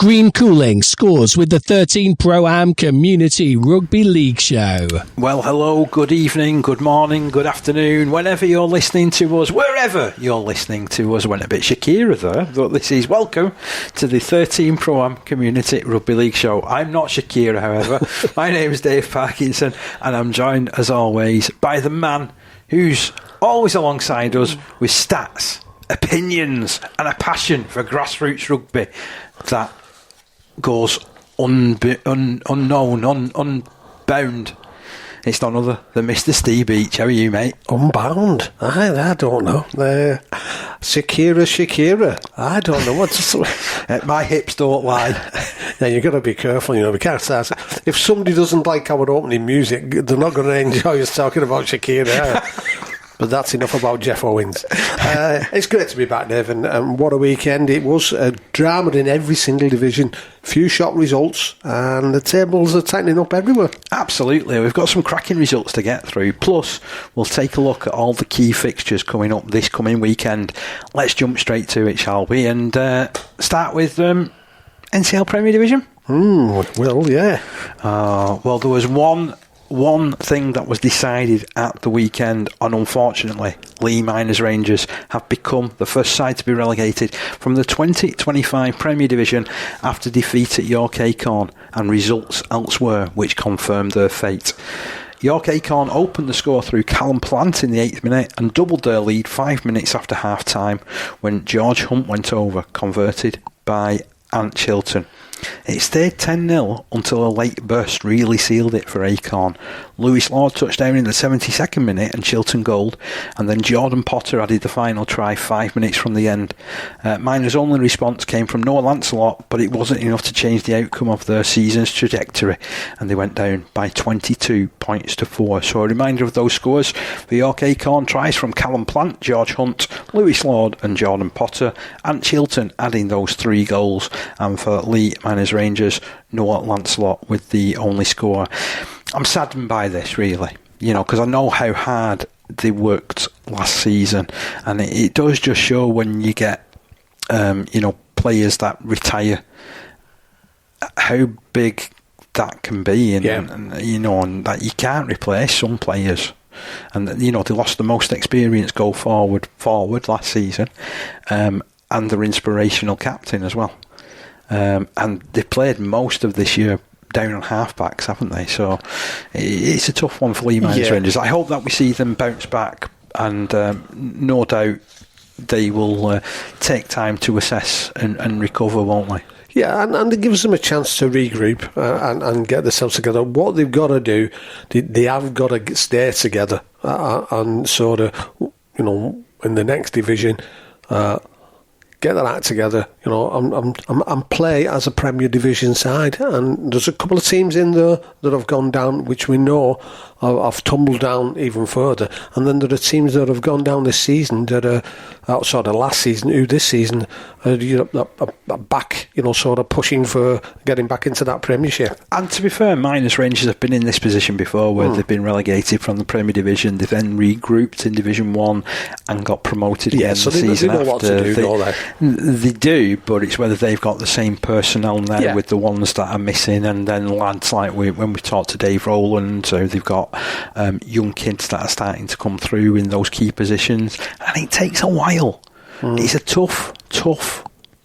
Green Cooling scores with the 13 Pro-Am Community Rugby League Show. Well, hello, good evening, good morning, good afternoon, whenever you're listening to us, wherever you're listening to us. Went a bit Shakira there, but this is welcome to the 13 Pro-Am Community Rugby League Show. I'm not Shakira, however. My name is Dave Parkinson, and I'm joined, as always, by the man who's always alongside us with stats, opinions, and a passion for grassroots rugby that goes unbound. It's none other than Mr. Ste Beech. How are you, mate? Unbound? I don't know. Shakira. I don't know what's. My hips don't lie. Yeah, you've got to be careful. We can't start. If somebody doesn't like our opening music, they're not going to enjoy us talking about Shakira. But that's enough about Jeff Owens. It's great to be back, Dave, and what a weekend it was. Drama in every single division, few shock results, and the tables are tightening up everywhere. Absolutely, we've got some cracking results to get through, plus we'll take a look at all the key fixtures coming up this coming weekend. Let's jump straight to it, shall we, and start with NCL Premier Division? Well, yeah. Well, there was one thing that was decided at the weekend, and unfortunately Leigh Miners Rangers have become the first side to be relegated from the 2025 Premier Division after defeat at York Acorn and results elsewhere which confirmed their fate. York Acorn opened the score through Callum Plant in the 8th minute and doubled their lead 5 minutes after half time when George Hunt went over, converted by Ant Chilton. It stayed 10-0 until a late burst really sealed it for Acorn. Lewis Lord touched down in the 72nd minute and Chilton goaled, and then Jordan Potter added the final try 5 minutes from the end. Miners' only response came from Noah Lancelot, but it wasn't enough to change the outcome of their season's trajectory, and they went down by 22 points to 4. So a reminder of those scores for York Acorn: tries from Callum Plant, George Hunt, Lewis Lord and Jordan Potter, and Chilton adding those 3 goals, and for Leigh Miners Rangers, Noah Lancelot with the only score. I'm saddened by this, really, because I know how hard they worked last season, and it does just show when you get, players that retire, how big that can be, and that you can't replace some players. And they lost the most experienced go forward last season, and their inspirational captain as well. And they played most of this year down on half-backs, haven't they? So it's a tough one for Leigh Miners Rangers. I hope that we see them bounce back, and no doubt they will take time to assess and recover, won't they? Yeah, and it gives them a chance to regroup and get themselves together. What they've got to do, they have got to stay together and sort of, in the next division, get their act together, and play as a Premier Division side. And there's a couple of teams in there that have gone down, which we know have tumbled down even further. And then there are teams that have gone down this season that are outside of last season, who this season are back, sort of pushing for getting back into that Premiership. And to be fair, Miners Rangers have been in this position before, where they've been relegated from the Premier Division. They've then regrouped in Division 1 and got promoted again so the season after. They know what to do, don't they? They do, but it's whether they've got the same personnel now with the ones that are missing, and then lads like when we talked to Dave Rowland, so they've got young kids that are starting to come through in those key positions, and it takes a while. It's a tough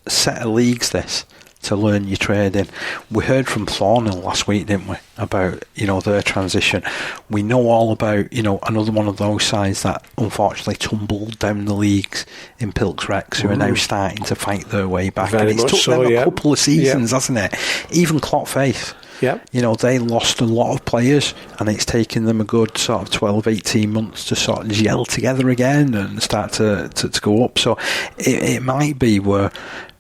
set of leagues, this, to learn your trade in. We heard from Thornhill last week, didn't we, about their transition. We know all about another one of those sides that unfortunately tumbled down the leagues in Pilks Rex, who are now starting to fight their way back. Very and it's much took them a couple of seasons, hasn't it? Even Clock Face. Yeah. They lost a lot of players, and it's taken them a good sort of 12-18 months to sort of gel together again and start to go up. So it might be where,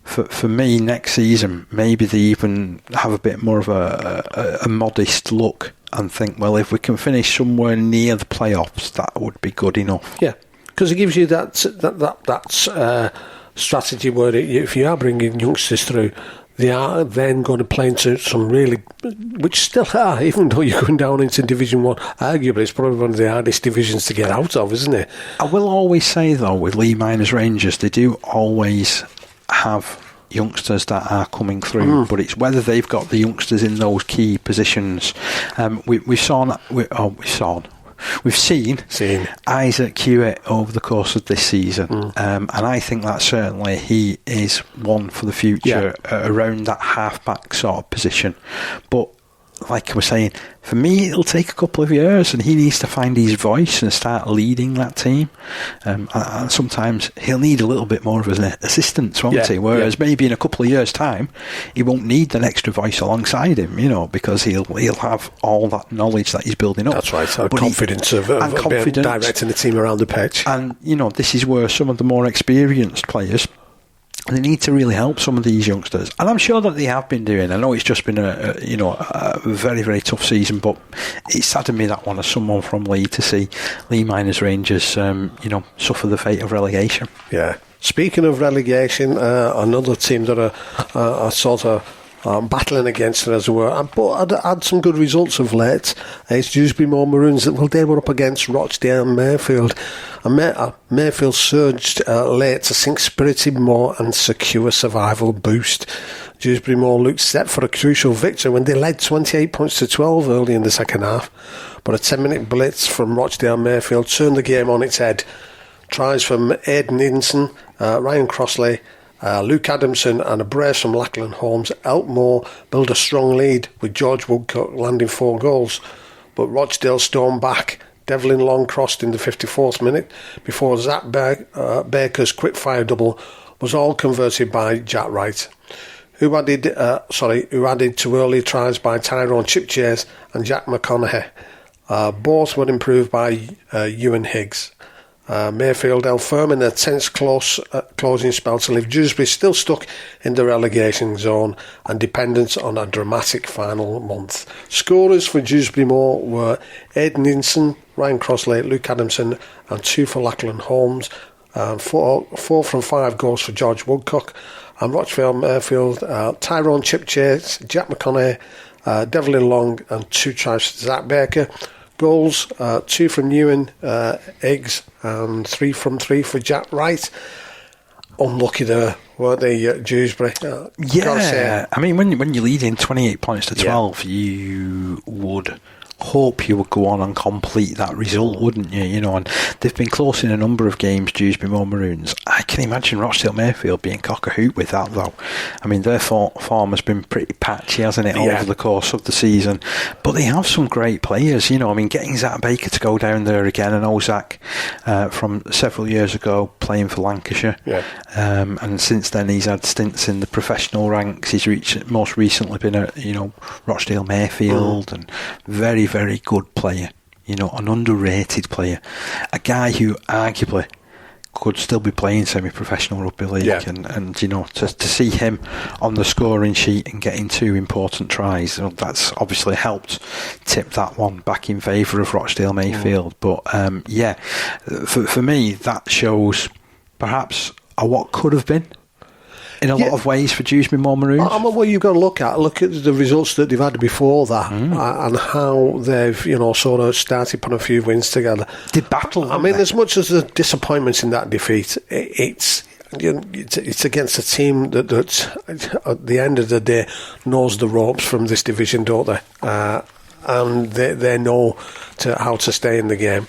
for me, next season, maybe they even have a bit more of a modest look and think, well, if we can finish somewhere near the playoffs, that would be good enough. Yeah, because it gives you that strategy where if you are bringing youngsters through, they are then going to play into some really, which still are, even though you're going down into Division 1, arguably it's probably one of the hardest divisions to get out of, isn't it? I will always say, though, with Leigh Miners Rangers, they do always have youngsters that are coming through, but it's whether they've got the youngsters in those key positions. We've seen Isaac Hewitt over the course of this season, and I think that certainly he is one for the future around that half-back sort of position. But like I was saying, for me it'll take a couple of years, and he needs to find his voice and start leading that team. And sometimes he'll need a little bit more of an assistance, won't he? Whereas maybe in a couple of years' time, he won't need an extra voice alongside him, because he'll have all that knowledge that he's building up. That's right. Confidence of directing the team around the pitch. And this is where some of the more experienced players, they need to really help some of these youngsters, and I'm sure that they have been doing. I know it's just been a very, very tough season, but it saddened me, that one, as someone from Lee, to see Lee Miners Rangers suffer the fate of relegation. Yeah. Speaking of relegation, another team that are sort of battling against it, as it were, but had some good results of late. It's Dewsbury Moor Maroons. Well, they were up against Rochdale and Mayfield, and Mayfield surged late to sink spirited Moor and secure survival boost. Dewsbury Moor looked set for a crucial victory when they led 28 points to 12 early in the second half, but a 10-minute blitz from Rochdale and Mayfield turned the game on its head. Tries from Aidan Edinson, Ryan Crossley, Luke Adamson and a brace from Lachlan Holmes helped Moore build a strong lead, with George Woodcock landing 4 goals. But Rochdale stormed back. Devlin Long crossed in the 54th minute before Zach Baker's quick-fire double was all converted by Jack Wright, who added to early tries by Tyrone Chipchase and Jack McConaughey. Both were improved by Ewan Higgs. Mayfield held firm in a tense closing spell to leave Dewsbury still stuck in the relegation zone and dependent on a dramatic final month. Scorers for Dewsbury Moor were Aidan Edinson, Ryan Crossley, Luke Adamson and 2 for Lachlan Holmes, 4 from 5 goals for George Woodcock, and Rochdale Mayfield, Tyrone Chipchase, Jack McConaughey, Devlin Long and 2 tries for Zach Baker. Goals, 2 from Ewan Higgs and 3 for Jack Wright. Unlucky there, weren't they, Dewsbury? I mean, when you lead in 28 points to 12, you would hope you would go on and complete that result, wouldn't you? And they've been close in a number of games, Dewsbury Moor Maroons. I can imagine Rochdale Mayfield being cock a hoot with that, though. I mean, their form has been pretty patchy, hasn't it, over the course of the season? But they have some great players, I mean, getting Zach Baker to go down there again, and Zach from several years ago playing for Lancashire, and since then he's had stints in the professional ranks. He's most recently been at Rochdale Mayfield, and very, very good player, an underrated player, a guy who arguably could still be playing semi-professional rugby league, and to see him on the scoring sheet and getting 2 important tries, that's obviously helped tip that one back in favour of Rochdale Mayfield. But for me, that shows perhaps what could have been in a lot of ways for Dewsbury Moor Maroons. What you've got to look at the results that they've had before that, and how they've sort of started putting a few wins together. They battle. I mean, as much as the disappointment in that defeat, it's against a team that at the end of the day knows the ropes from this division, don't they? And they know how to stay in the game.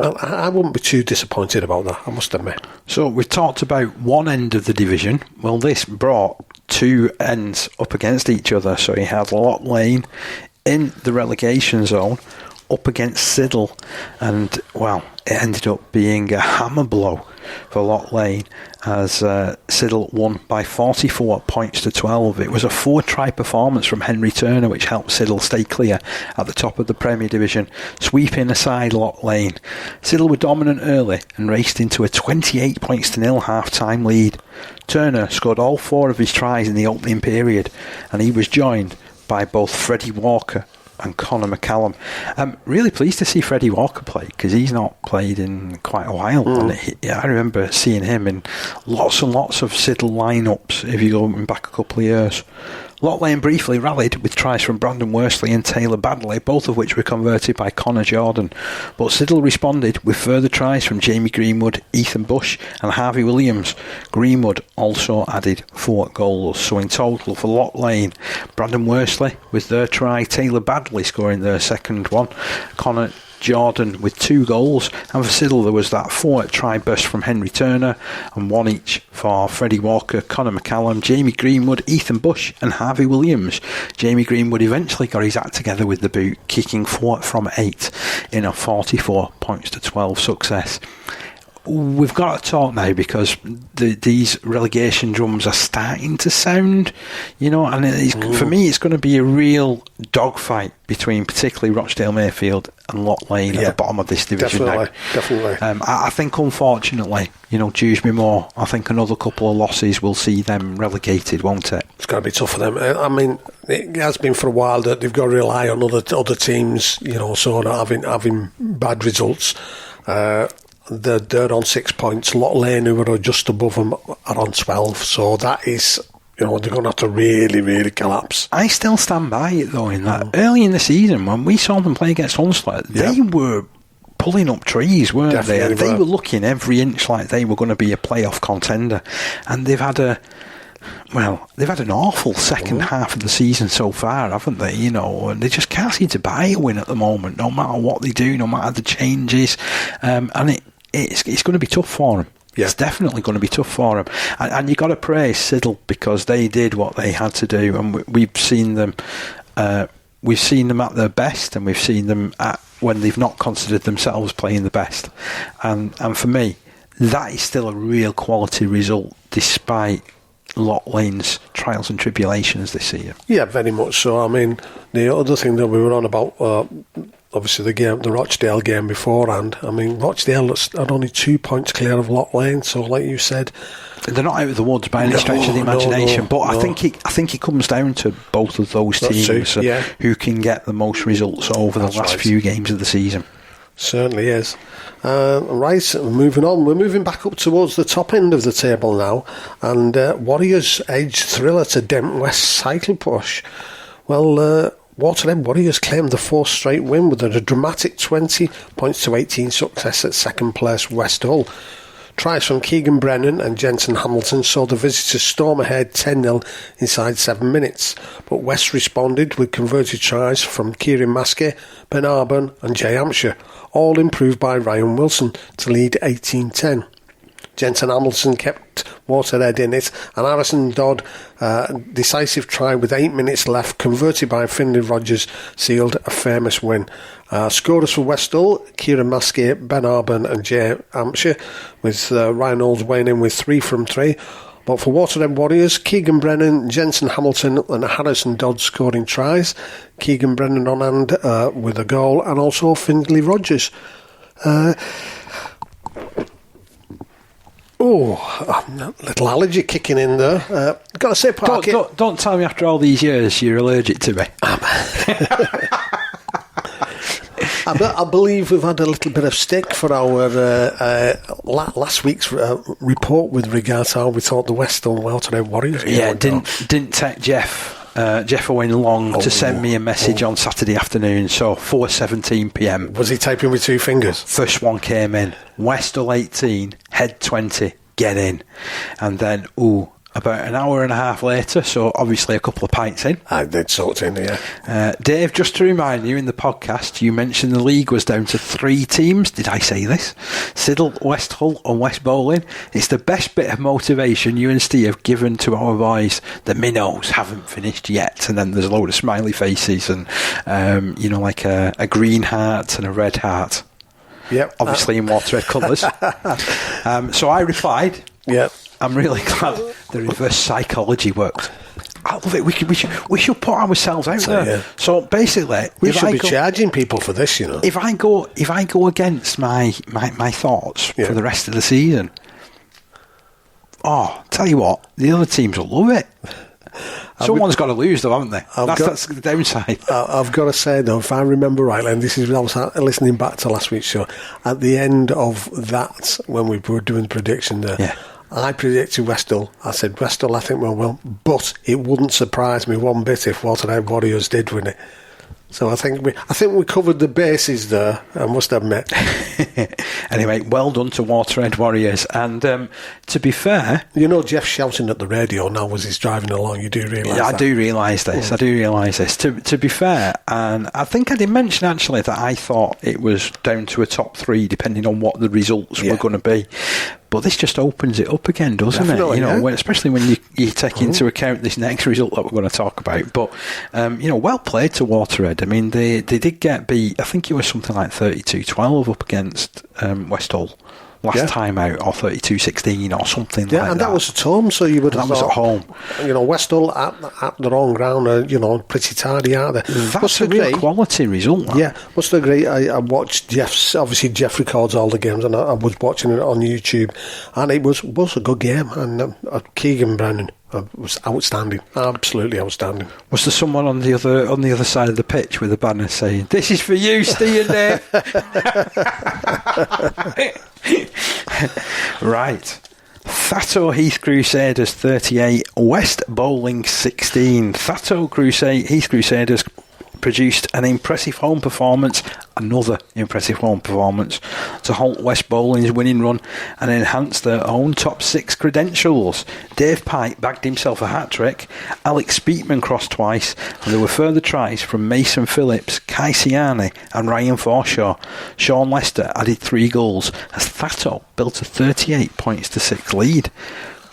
I wouldn't be too disappointed about that, I must admit. So we've talked about one end of the division. Well, this brought 2 ends up against each other. So you had Loch Lane in the relegation zone up against Siddal, and it ended up being a hammer blow for Loch Lane as Siddal won by 44 points to 12. It was a 4-try performance from Henry Turner which helped Siddal stay clear at the top of the Premier Division, sweeping aside Loch Lane. Siddal were dominant early and raced into a 28 points to 0 half-time lead. Turner scored all 4 of his tries in the opening period, and he was joined by both Freddie Walker and Connor McCallum. I'm really pleased to see Freddie Walker play, because he's not played in quite a while. And I remember seeing him in lots and lots of Siddal lineups if you go back a couple of years. Lock Lane briefly rallied with tries from Brandon Worsley and Taylor Badley, both of which were converted by Connor Jordan. But Siddal responded with further tries from Jamie Greenwood, Ethan Bush and Harvey Williams. Greenwood also added 4 goals. So in total for Lock Lane, Brandon Worsley with their try, Taylor Badley scoring their second one, Connor Jordan with 2 goals, and for Siddal there was that 4 try burst from Henry Turner and 1 each for Freddie Walker, Connor McCallum, Jamie Greenwood, Ethan Bush and Harvey Williams. Jamie Greenwood eventually got his act together with the boot, kicking 4 from 8 in a 44 points to 12 success. We've got to talk now because these relegation drums are starting to sound, and for me it's going to be a real dogfight between particularly Rochdale Mayfield and Lock Lane at the bottom of this division. Definitely. I think unfortunately, Dewsbury Moor, I think another couple of losses will see them relegated, won't it? It's going to be tough for them. I mean, it has been for a while that they've got to rely on other teams, sort of having bad results. They're on 6 points. Lock Lane, who are just above them, are on 12. So that is, they're going to have to really, really collapse. I still stand by it, though, in that early in the season, when we saw them play against Hunslet, they were pulling up trees, weren't they? And they were looking every inch like they were going to be a playoff contender. And they've had an awful second half of the season so far, haven't they? And they just can't seem to buy a win at the moment, no matter what they do, no matter the changes. And it's going to be tough for them. Yeah. It's definitely going to be tough for them. And you've got to praise Siddal because they did what they had to do. And we've seen them at their best, and we've seen them at when they've not considered themselves playing the best. And for me, that is still a real quality result, despite Lock Lane's trials and tribulations this year. Yeah, very much so. I mean, the other thing that we were on about, obviously the Rochdale game beforehand. I mean, Rochdale are only 2 points clear of Lock Lane, so like you said, they're not out of the woods by any stretch of the imagination. I think it comes down to both of those teams who can get the most results over the last few games of the season. Certainly is. Right, moving on. We're moving back up towards the top end of the table now, and Warriors edge Thriller to dent West cycle push. Well, Waterhead Warriors claimed the 4th straight win with a dramatic 20 points to 18 success at second place West Hull. Tries from Keegan Brennan and Jensen Hamilton saw the visitors storm ahead 10-0 inside 7 minutes, but West responded with converted tries from Kieran Maskey, Ben Arban and Jay Hampshire, all improved by Ryan Wilson to lead 18-10. Jensen Hamilton kept Waterhead in it, and Harrison Dodd, decisive try with 8 minutes left, converted by Finlay Rogers, sealed a famous win. Scorers for West Hull, Kieran Maskey, Ben Arban and Jay Hampshire, with Ryan Olds weighing in with 3 from 3. But for Waterhead Warriors, Keegan Brennan, Jensen Hamilton and Harrison Dodd scoring tries. Keegan Brennan on hand with a goal, and also Finlay Rogers. A little allergy kicking in there. Got to say, Parky, don't tell me after all these years you're allergic to me. I believe we've had a little bit of stick for our last week's report with regards to how we thought the West Hull Waterhead Warriors. Yeah, didn't take Jeff Owen long to send me a message on Saturday afternoon, so 4:17 p.m. Was he typing with 2 fingers? First one came in. West Hull 18, Head 20, get in. And then, about an hour and a half later, so obviously a couple of pints in. I did sort in, yeah. Dave, just to remind you, in the podcast, you mentioned the league was down to 3 teams. Did I say this? Siddal, West Hull and West Bowling. It's the best bit of motivation you and Steve have given to our boys. The minnows haven't finished yet. And then there's a load of smiley faces and, like a green heart and a red heart. Yep. Obviously in Waterhead colours. So I replied. Yep. I'm really glad the reverse psychology worked. I love it. We should put ourselves out there. Yeah. So basically, we should be charging people for this. If I go against my thoughts for the rest of the season, tell you what, the other teams will love it. Someone's got to lose, though, haven't they? That's the downside. I've got to say, though, if I remember rightly, and this is I was listening back to last week's show, at the end of that, when we were doing the prediction there, I predicted Westall. I said, Westall, I think will. But it wouldn't surprise me one bit if Waterhead Warriors did win it. So I think we covered the bases there, I must admit. Anyway, well done to Waterhead Warriors. And to be fair... You know Jeff's shouting at the radio now as he's driving along. You do realise that? I do realise this. I do realise this. To be fair, and I think I did mention actually that I thought it was down to a top 3 depending on what the results were going to be. But this just opens it up again, doesn't Definitely, it? You know, yeah. Especially when you take into account this next result that we're going to talk about. But well played to Waterhead. I mean, they did get beat. I think it was something like 32-12 up against Westall last time out, or 32-16 or something like that. Yeah, and that was at home, so you would have was at home. You know, Westall at their own ground are, pretty tidy, aren't they? That's a real quality result. That. Yeah, must agree. I watched obviously Jeff records all the games, and I was watching it on YouTube, and it was a good game, and Keegan Brennan was outstanding, absolutely outstanding. Was there someone on the other side of the pitch with a banner saying, "This is for you, Steve and Dave"? Right. Thatto Heath Crusaders 38, West Bowling 16. Thatto Heath Crusaders produced an impressive home performance, another impressive home performance, to halt West Bowling's winning run and enhance their own top 6 credentials. Dave Pike bagged himself a hat-trick, Alex Speakman crossed twice, and there were further tries from Mason Phillips, Kai Siani and Ryan Forshaw. Sean Lester added 3 goals as Thatto built a 38 points to 6 lead.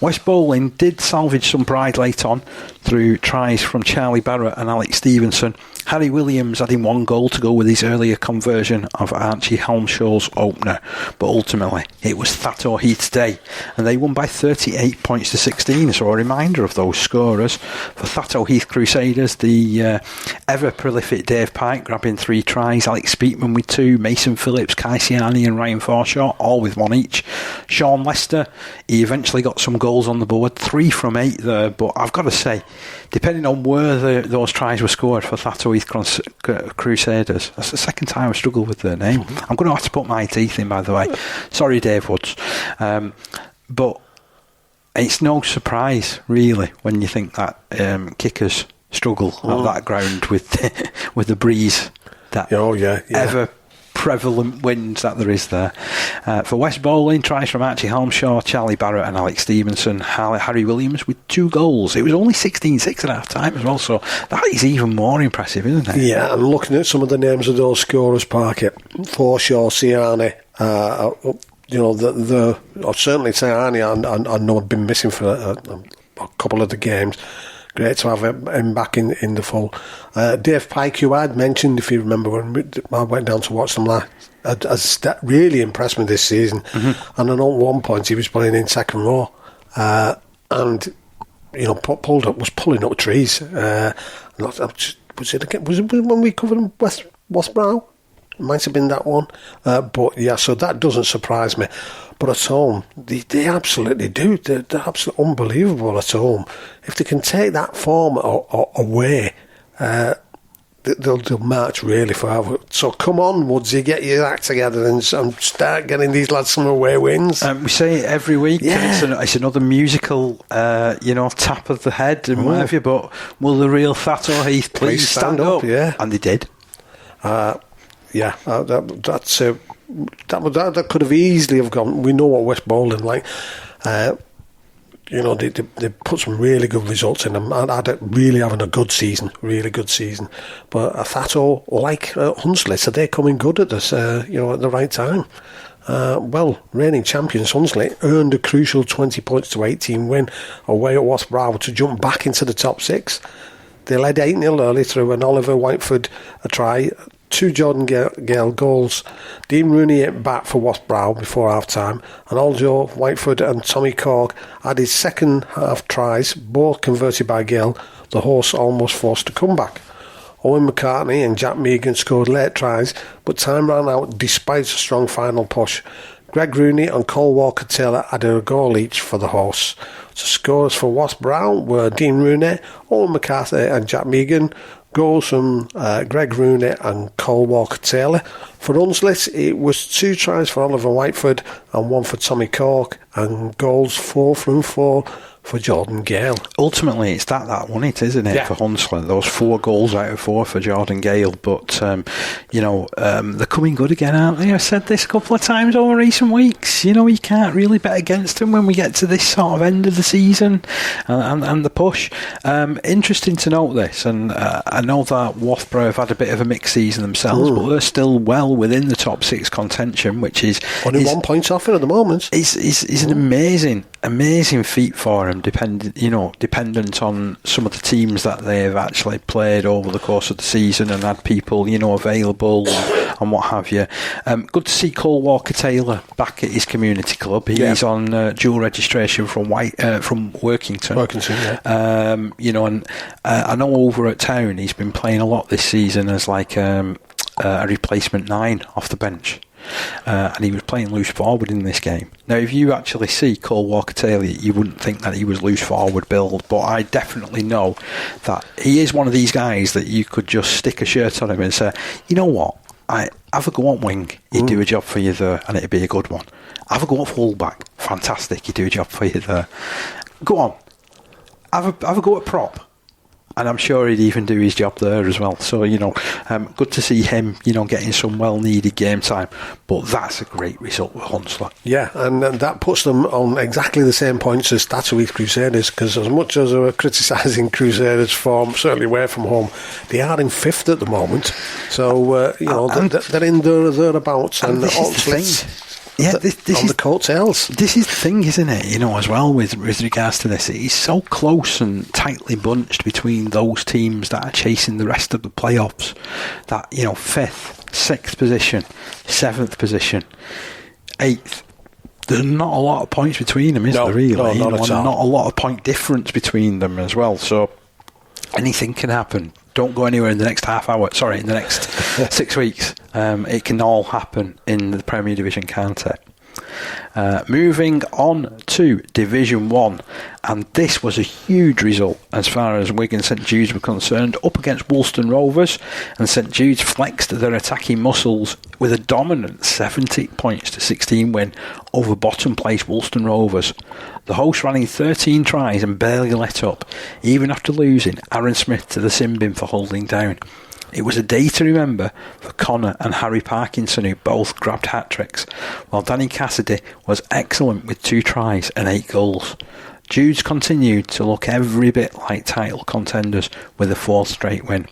West Bowling did salvage some pride late on through tries from Charlie Barrett and Alex Stevenson. Harry Williams adding 1 goal to go with his earlier conversion of Archie Halmshaw's opener, but ultimately it was Thatto Heath's day and they won by 38 points to 16. So a reminder of those scorers for Thatto Heath Crusaders: the ever prolific Dave Pike grabbing 3 tries, Alex Speakman with 2, Mason Phillips, Kai Siani and Ryan Forshaw all with 1 each. Sean Lester, he eventually got some goals on the board, 3 from 8 there, but I've got to say, depending on where those tries were scored for Thatto Heath Crusaders, that's the second time I've struggled with their name. I'm going to have to put my teeth in, by the way. Sorry, Dave Woods. But it's no surprise, really, when you think that kickers struggle at that ground with the breeze that ever prevalent winds that there is there. For West Bowling, tries from Archie Halmshaw, Charlie Barrett and Alex Stevenson, Harry Williams with 2 goals. It was only 16-6 at half time as well, so that is even more impressive, isn't it? Yeah, and looking at some of the names of those scorers, Parker, Forshaw, Siani, I'd certainly say Siani, I know I've been missing for a couple of the games. Great to have him back in the full. Dave Pike, who I'd mentioned, if you remember, when I went down to watch them live, has really impressed me this season. Mm-hmm. And I know at one point he was playing in second row, and was pulling up trees. Was it when we covered Westbrow? It might have been that one, but yeah. So that doesn't surprise me. But at home, they absolutely do. They're absolutely unbelievable at home. If they can take that form away, they'll march really far. So come on, Woodsy, get your act together and start getting these lads some away wins. We say it every week. Yeah. It's another musical, tap of the head and what have you. But will the real Thatto Heath please stand up? Yeah, and they did. That could have easily have gone. We know what West Bowling like. They put some really good results in them. I'd really having a good season, really good season. But Thatto, like Hunsley, so they're coming good at this, at the right time. Reigning champions Hunsley earned a crucial 20 points to 18 win away at Westbrow to jump back into the top 6. They led 8-0 early through an Oliver Whiteford a try, 2 Jordan Gale goals. Dean Rooney hit back for Westbrow before half-time, and Aljo Whiteford and Tommy Cork added second half tries, both converted by Gale. The horse almost forced a comeback. Owen McCartney and Jack Megan scored late tries, but time ran out despite a strong final push. Greg Rooney and Cole Walker-Taylor added a goal each for the horse. So scores for Westbrow were Dean Rooney, Owen McCarthy and Jack Megan. Goals from Greg Rooney and Cole Walker-Taylor. For Hunslet, it was 2 tries for Oliver Whiteford and 1 for Tommy Cork, and goals 4 from 4 for Jordan Gale. Ultimately, it's that won it, isn't it, for Hunslet? Those 4 goals out of 4 for Jordan Gale. But, they're coming good again, aren't they? I've said this a couple of times over recent weeks. You can't really bet against them when we get to this sort of end of the season and the push. Interesting to note this, and I know that Wathborough have had a bit of a mixed season themselves, but they're still well within the top 6 contention, which is... Only 1 point off it at the moment. Is an amazing feat for them, dependent on some of the teams that they've actually played over the course of the season and had people, available and what have you. Good to see Cole Walker-Taylor back at his community club. He's on dual registration from Workington. And I know over at Town he's been playing a lot this season as like a replacement 9 off the bench. And he was playing loose forward in this game. Now, if you actually see Cole Walker-Taylor, you wouldn't think that he was loose forward build, but I definitely know that he is one of these guys that you could just stick a shirt on him and say, you know what, have a go at wing, he'd do a job for you there, and it'd be a good one. Have a go at fullback, fantastic, he'd do a job for you there. Go on, have a go at prop, and I'm sure he'd even do his job there as well. So, good to see him, getting some well-needed game time. But that's a great result with Hunslet. Yeah, and that puts them on exactly the same points as Thatto Heath Crusaders, because as much as we're criticising Crusaders' form, certainly away from home, they are in 5th at the moment. So, they're in thereabouts. And Hunslet... Yeah, this on the coattails. This is the thing, isn't it? As well with regards to this, it's so close and tightly bunched between those teams that are chasing the rest of the playoffs. That 5th, 6th position, 7th position, 8th. There's not a lot of points between them, is there? Really, not at all. Not a lot of point difference between them as well. So anything can happen. Don't go anywhere in the next in the next 6 weeks. It can all happen in the Premier Division, can't it? Moving on to Division 1, and this was a huge result as far as Wigan St Jude's were concerned, up against Woolston Rovers, and St Jude's flexed their attacking muscles with a dominant 70 points to 16 win over bottom place Woolston Rovers. The hosts ran in 13 tries and barely let up, even after losing Aaron Smith to the sin bin for holding down. It was a day to remember for Connor and Harry Parkinson, who both grabbed hat-tricks, while Danny Cassidy was excellent with 2 tries and 8 goals. Jude's continued to look every bit like title contenders with a 4th straight win.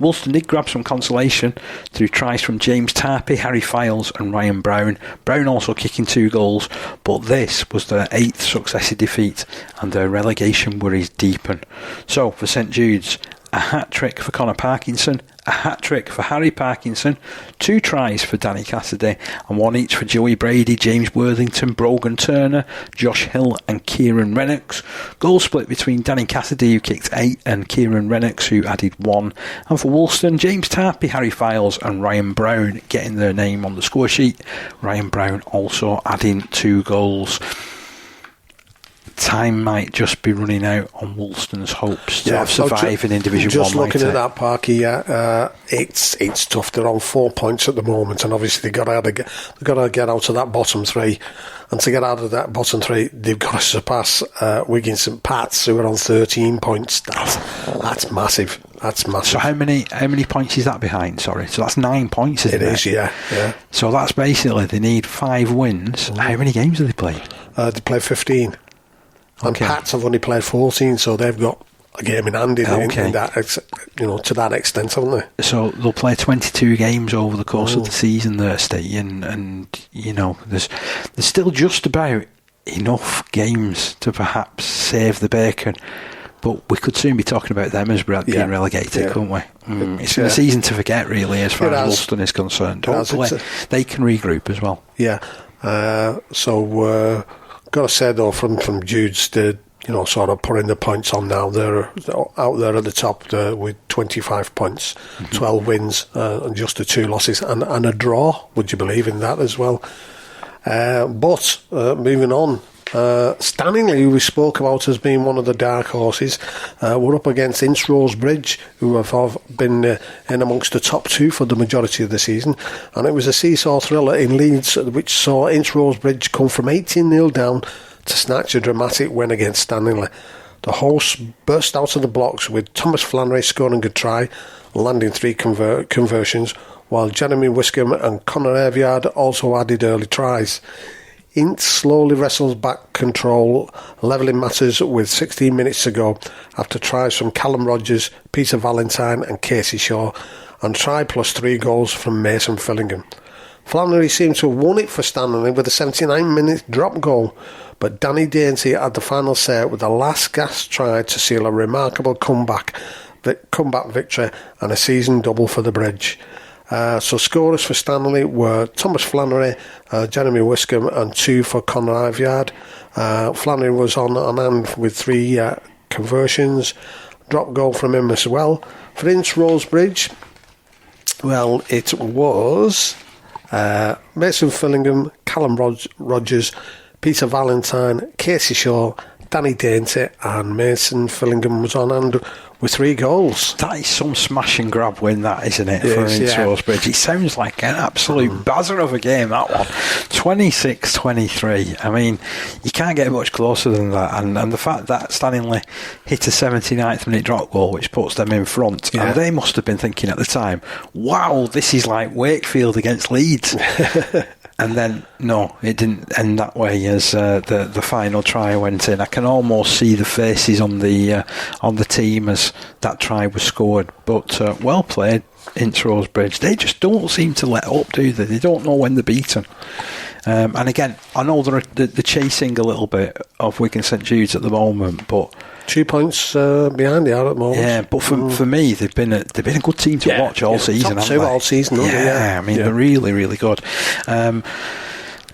Woolston did grab some consolation through tries from James Tarpey, Harry Files and Ryan Brown. Brown also kicking 2 goals, but this was their 8th successive defeat and their relegation worries deepen. So for St Jude's, a hat-trick for Connor Parkinson, a hat-trick for Harry Parkinson, 2 tries for Danny Cassidy, and 1 each for Joey Brady, James Worthington, Brogan Turner, Josh Hill and Kieran Rennox. Goal split between Danny Cassidy, who kicked 8, and Kieran Rennox, who added 1. And for Woolston, James Tarpey, Harry Files and Ryan Brown getting their name on the score sheet. Ryan Brown also adding 2 goals. Time might just be running out on Woolston's hopes of surviving in Division 1. Just looking at that, Parky, it's tough. They're on 4 points at the moment, and obviously they've got to get out of that bottom 3. And to get out of that bottom 3, they've got to surpass Wigan St Pat's, who are on 13 points. That's massive. That's massive. So how many points is that behind? Sorry, so that's 9 points, isn't it? It is, yeah. So that's basically they need 5 wins. How many games have they played? They played 15. And Pats have only played 14, so they've got a game in hand in that, to that extent, haven't they? So they'll play 22 games over the course of the season there, Steve, and there's still just about enough games to perhaps save the bacon. But we could soon be talking about them as being relegated, couldn't we? It's been a season to forget, really, as far as Woolston is concerned. Hopefully they can regroup as well. Yeah. Got to say though, from Jude's, sort of putting the points on now. They're out there at the top with 25 points, 12 wins, and just the 2 losses, and a draw. Would you believe in that as well? But moving on, Stanley, who we spoke about as being one of the dark horses, were up against Ince Rose Bridge, who have been in amongst the top two for the majority of the season. And it was a seesaw thriller in Leeds, which saw Ince Rose Bridge come from 18-0 down to snatch a dramatic win against Stanley. The horse burst out of the blocks with Thomas Flannery scoring a try, landing 3 conversions, while Jeremy Wiscombe and Conor Aveyard also added early tries. Ince slowly wrestles back control, levelling matters with 16 minutes to go after tries from Callum Rogers, Peter Valentine and Casey Shaw, and try plus 3 goals from Mason Fillingham. Flannery seemed to have won it for Stanley with a 79-minute drop goal, but Danny Dainty had the final say with the last gasp try to seal a remarkable comeback victory and a season double for the Bridge. So scorers for Stanley were Thomas Flannery, Jeremy Wiscombe and 2 for Conor Aveyard. Flannery was on hand with 3 conversions, drop goal from him as well. For Ince Rose Bridge, well, it was Mason Fillingham, Callum Rogers, Peter Valentine, Casey Shaw, Danny Dainty and Mason Fillingham was on hand with 3 goals. That is some smash and grab win, that, isn't it, for Ince Rose Bridge? It sounds like an absolute bazzer of a game, that one. 26-23. I mean, you can't get much closer than that. And the fact that Stanley hit a 79th minute drop goal, which puts them in front, and they must have been thinking at the time, wow, this is like Wakefield against Leeds. And then, no, it didn't end that way as the final try went in. I can almost see the faces on the team as that try was scored. But well played, Ince Rose Bridge. They just don't seem to let up, do they? They don't know when they're beaten. And again, I know they're chasing a little bit of Wigan St Jude's at the moment, but 2 points behind they are at the moment. Yeah, but for me, they've been a good team to watch all season. Top 2 all season, I mean, they're really, really good.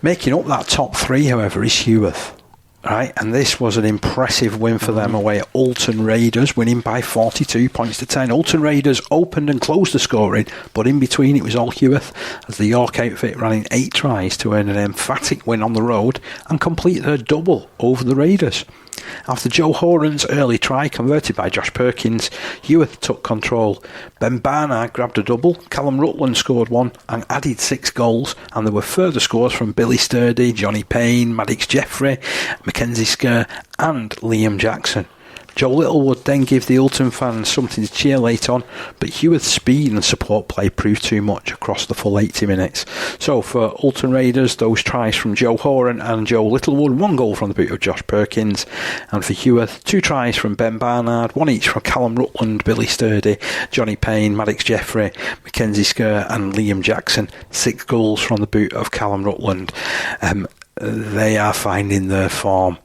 Making up that top 3, however, is Heworth. Right, and this was an impressive win for them away at Alton Raiders, winning by 42 points to 10. Alton Raiders opened and closed the scoring, but in between it was all Heworth, as the York outfit ran in 8 tries to earn an emphatic win on the road and complete their double over the Raiders. After Joe Horan's early try converted by Josh Perkins, Heworth took control. Ben Barnard grabbed a double, Callum Rutland scored 1 and added 6 goals, and there were further scores from Billy Sturdy, Johnny Payne, Maddox Jeffrey, Mackenzie Skerr and Liam Jackson. Joe Littlewood then gave the Alton fans something to cheer late on, but Heworth's speed and support play proved too much across the full 80 minutes. So for Alton Raiders, those tries from Joe Horan and Joe Littlewood, 1 goal from the boot of Josh Perkins, and for Heworth, 2 tries from Ben Barnard, 1 each from Callum Rutland, Billy Sturdy, Johnny Payne, Maddox Jeffrey, Mackenzie Skerr and Liam Jackson, 6 goals from the boot of Callum Rutland. They are finding their form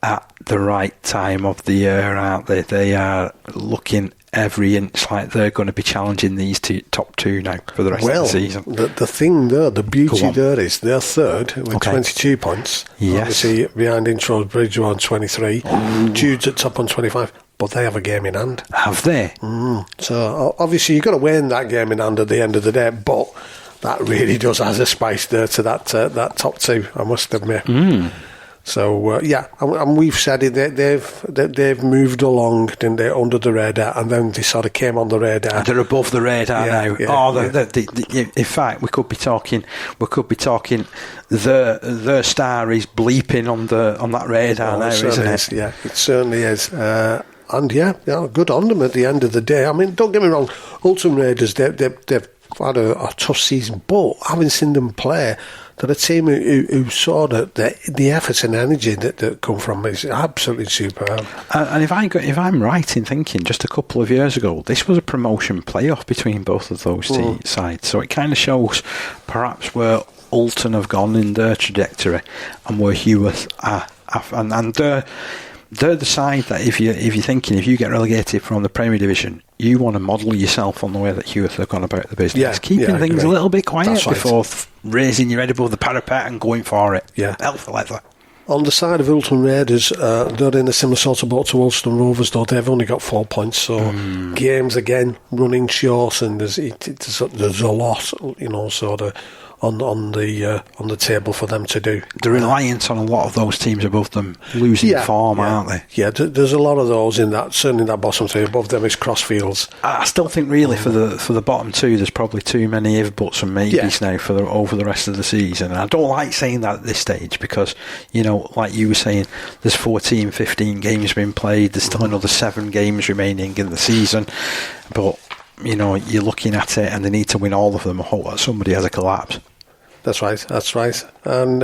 at the right time of the year, aren't they? They are looking every inch like they're going to be challenging these top 2 now for the rest of the season. The thing there, the beauty there is they're third with 22 points. Yes. Obviously behind Ince Rose Bridge on 23. Jude's at top on 25. But they have a game in hand. Have they? So obviously you've got to win that game in hand at the end of the day, but that really does have a spice there to that top 2, I must admit. So and we've said it. They've moved along, didn't they, under the radar, and then they sort of came on the radar. And they're above the radar now. In fact, we could be talking. Their star is bleeping on that radar now, isn't it? Yeah, it certainly is. And good on them at the end of the day. I mean, don't get me wrong, Alton Raiders, they've had a tough season, but having seen them play, they're a team who saw the efforts and energy that come from it is absolutely superb. And if I'm right in thinking, just a couple of years ago, this was a promotion playoff between both of those sides. So it kind of shows perhaps where Alton have gone in their trajectory and where Heworth are. And they're the side that if you're thinking, if you get relegated from the Premier Division, you want to model yourself on the way that Heworth have gone about the business, keeping things a little bit quiet before raising your head above the parapet and going for it. Hell for leather. On the side of Alton Raiders, they're in a similar sort of boat to Ulster Rovers, though they've only got 4 points. So games again running short, and there's a lot, sort of on the table for them to do. They're reliant on a lot of those teams above them losing form, aren't they? Yeah, there's a lot of those in that. Certainly in that bottom three. Above them is Crossfields. I still think really for the bottom two, there's probably too many if buts and maybes now over the rest of the season. And I don't like saying that at this stage because, you know, like you were saying, there's 14, 15 games being played. There's still another 7 games remaining in the season, but you know, you're looking at it and they need to win all of them or hope that somebody has a collapse. That's right. And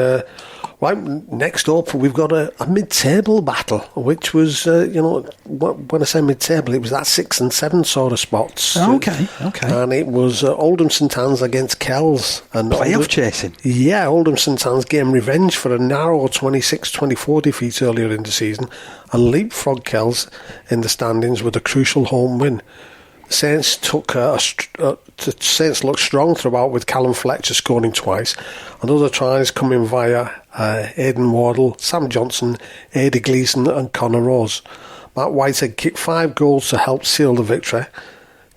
right, next up, we've got a mid-table battle, which was, you know, when I say mid-table, it was that 6 and 7 sort of spots. Okay. And it was Oldham St Anne's against Kells. And playoff chasing. Yeah, Oldham St Anne's gained revenge for a narrow 26-24 defeat earlier in the season and leapfrogged Kells in the standings with a crucial home win. Saints Saints looked strong throughout with Callum Fletcher scoring twice and other tries coming via Aidan Wardle, Sam Johnson, Aidy Gleeson and Connor Rose. Matt Whitehead kicked 5 goals to help seal the victory.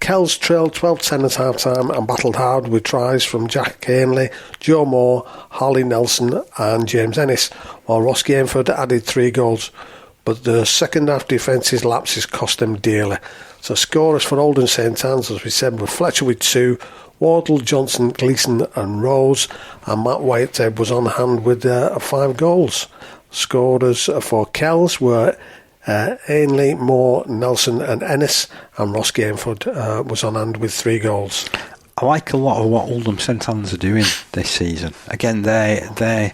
Kells trailed 12-10 at half-time and battled hard with tries from Jack Ainley, Joe Moore, Harley Nelson and James Ennis, while Ross Gainford added 3 goals. But the second half defence's lapses cost them dearly. So scorers for Oldham St Anne's, as we said, were Fletcher with 2, Wardle, Johnson, Gleeson and Rose, and Matt Whitehead was on hand with 5 goals. Scorers for Kells were Ainley, Moore, Nelson and Ennis, and Ross Gainford was on hand with 3 goals. I like a lot of what Oldham St Anne's are doing this season. Again, they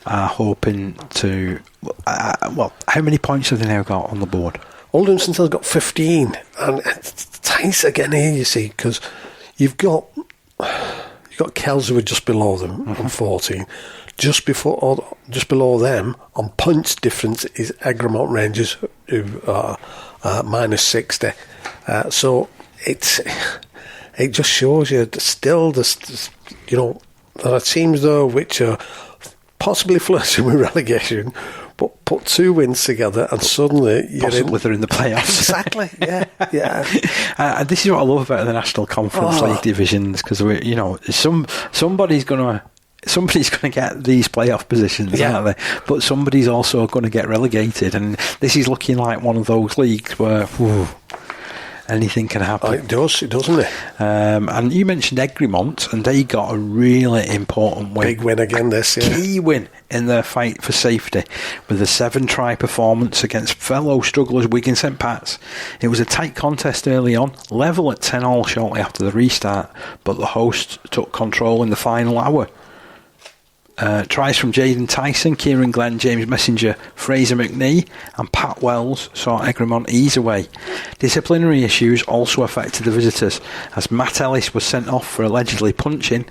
are hoping to... how many points have they now got on the board? Oldham St Anne's got 15, and it's tight again here, you see, because you've got Kells who are just below them on 14. Just below them on points difference is Egremont Rangers who are minus 60. So it just shows you still this, you know, there are teams though which are possibly flirting with relegation, but put 2 wins together and suddenly you're possibly they're in the playoffs. Exactly, yeah. This is what I love about the National Conference League divisions, because you know somebody's going to get these playoff positions, aren't they? But somebody's also going to get relegated, and this is looking like one of those leagues where anything can happen. It does, doesn't it? And you mentioned Egremont, and they got a really important win. Big win again this year. Key win in their fight for safety with a 7-try performance against fellow strugglers Wigan St Pat's. It was a tight contest early on, level at 10-all shortly after the restart, but the hosts took control in the final hour. Tries from Jaden Tyson, Kieran Glenn, James Messenger, Fraser McNee and Pat Wells saw Egremont ease away. Disciplinary issues also affected the visitors, as Matt Ellis was sent off for allegedly punching.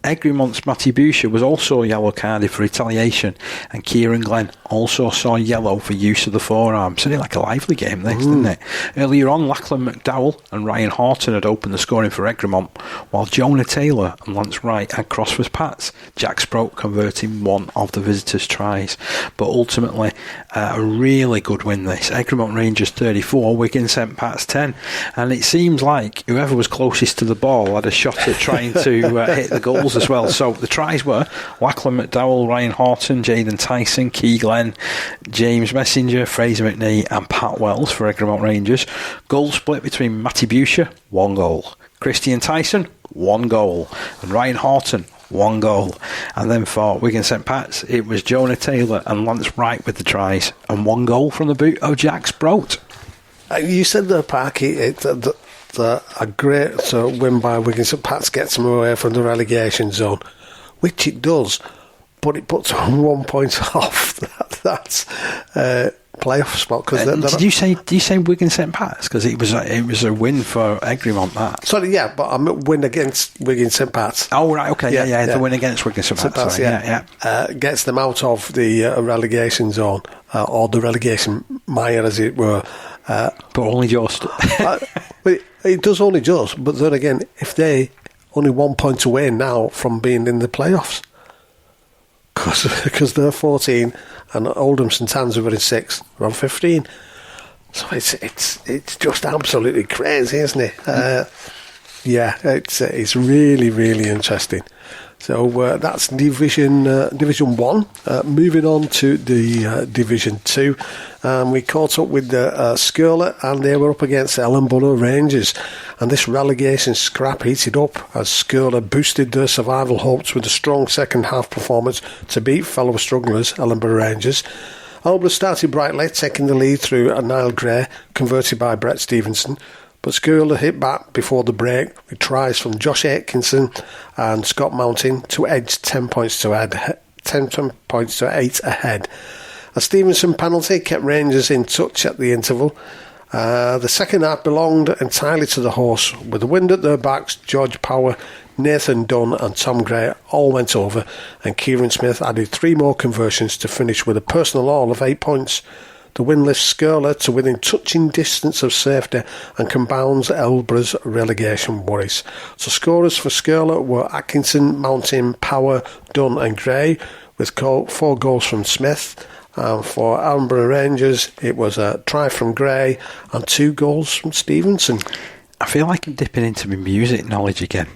Egremont's Matty Boucher was also yellow carded for retaliation, and Kieran Glenn also saw yellow for use of the forearm. Sounded like a lively game this, didn't it? Earlier on, Lachlan McDowell and Ryan Horton had opened the scoring for Egremont, while Jonah Taylor and Lance Wright had crossed for Pats, Jack Sprout converting one of the visitors' tries. But ultimately, a really good win this. Egremont Rangers 34, Wigan St Pat's 10, and it seems like whoever was closest to the ball had a shot at trying to hit the goals as well. So the tries were Lachlan McDowell, Ryan Horton, Jaden Tyson, Key Glenn, James Messenger, Fraser McNee and Pat Wells for Egremont Rangers. Goal split between Matty Boucher, 1 goal. Christian Tyson, 1 goal. And Ryan Horton, 1 goal. And then for Wigan St Pat's, it was Jonah Taylor and Lance Wright with the tries, and 1 goal from the boot of Jack Sprout. You said the Parky, a great win by Wigan St Pat's gets them away from the relegation zone, which it does, but it puts them 1 point off that playoff spot. Did you say Wigan St Pat's? Because it was a win for Egremont. That sorry, yeah, but I meant win against Wigan St Pat's. Oh right, okay, yeah. The win against Wigan St Pat's. Sorry, gets them out of the relegation zone or the relegation mire, as it were. But only just. It does only just, but then again, if they only 1 point away now from being in the playoffs, because they're 14 and Oldham St Anne's are in 6th, are on 15. So it's just absolutely crazy, isn't it? It's really, really interesting. So that's Division 1. Moving on to the Division 2. We caught up with Skirler, and they were up against Ellenborough Rangers. And this relegation scrap heated up as Skirler boosted their survival hopes with a strong second half performance to beat fellow strugglers Ellenborough Rangers. Ellenborough started brightly, taking the lead through a Niall Gray, converted by Brett Stevenson. But Skirler hit back before the break with tries from Josh Atkinson and Scott Mountain to edge 10 points to 8 ahead. A Stevenson penalty kept Rangers in touch at the interval. The second half belonged entirely to the horse. With the wind at their backs, George Power, Nathan Dunn and Tom Gray all went over, and Kieran Smith added 3 more conversions to finish with a personal haul of 8 points. The win lifts Skirler to within touching distance of safety and compounds Ellenborough's relegation worries. So scorers for Skirler were Atkinson, Mountain, Power, Dunn and Gray, with 4 goals from Smith. For Ellenborough Rangers, it was a try from Gray and 2 goals from Stevenson. I feel like I'm dipping into my music knowledge again.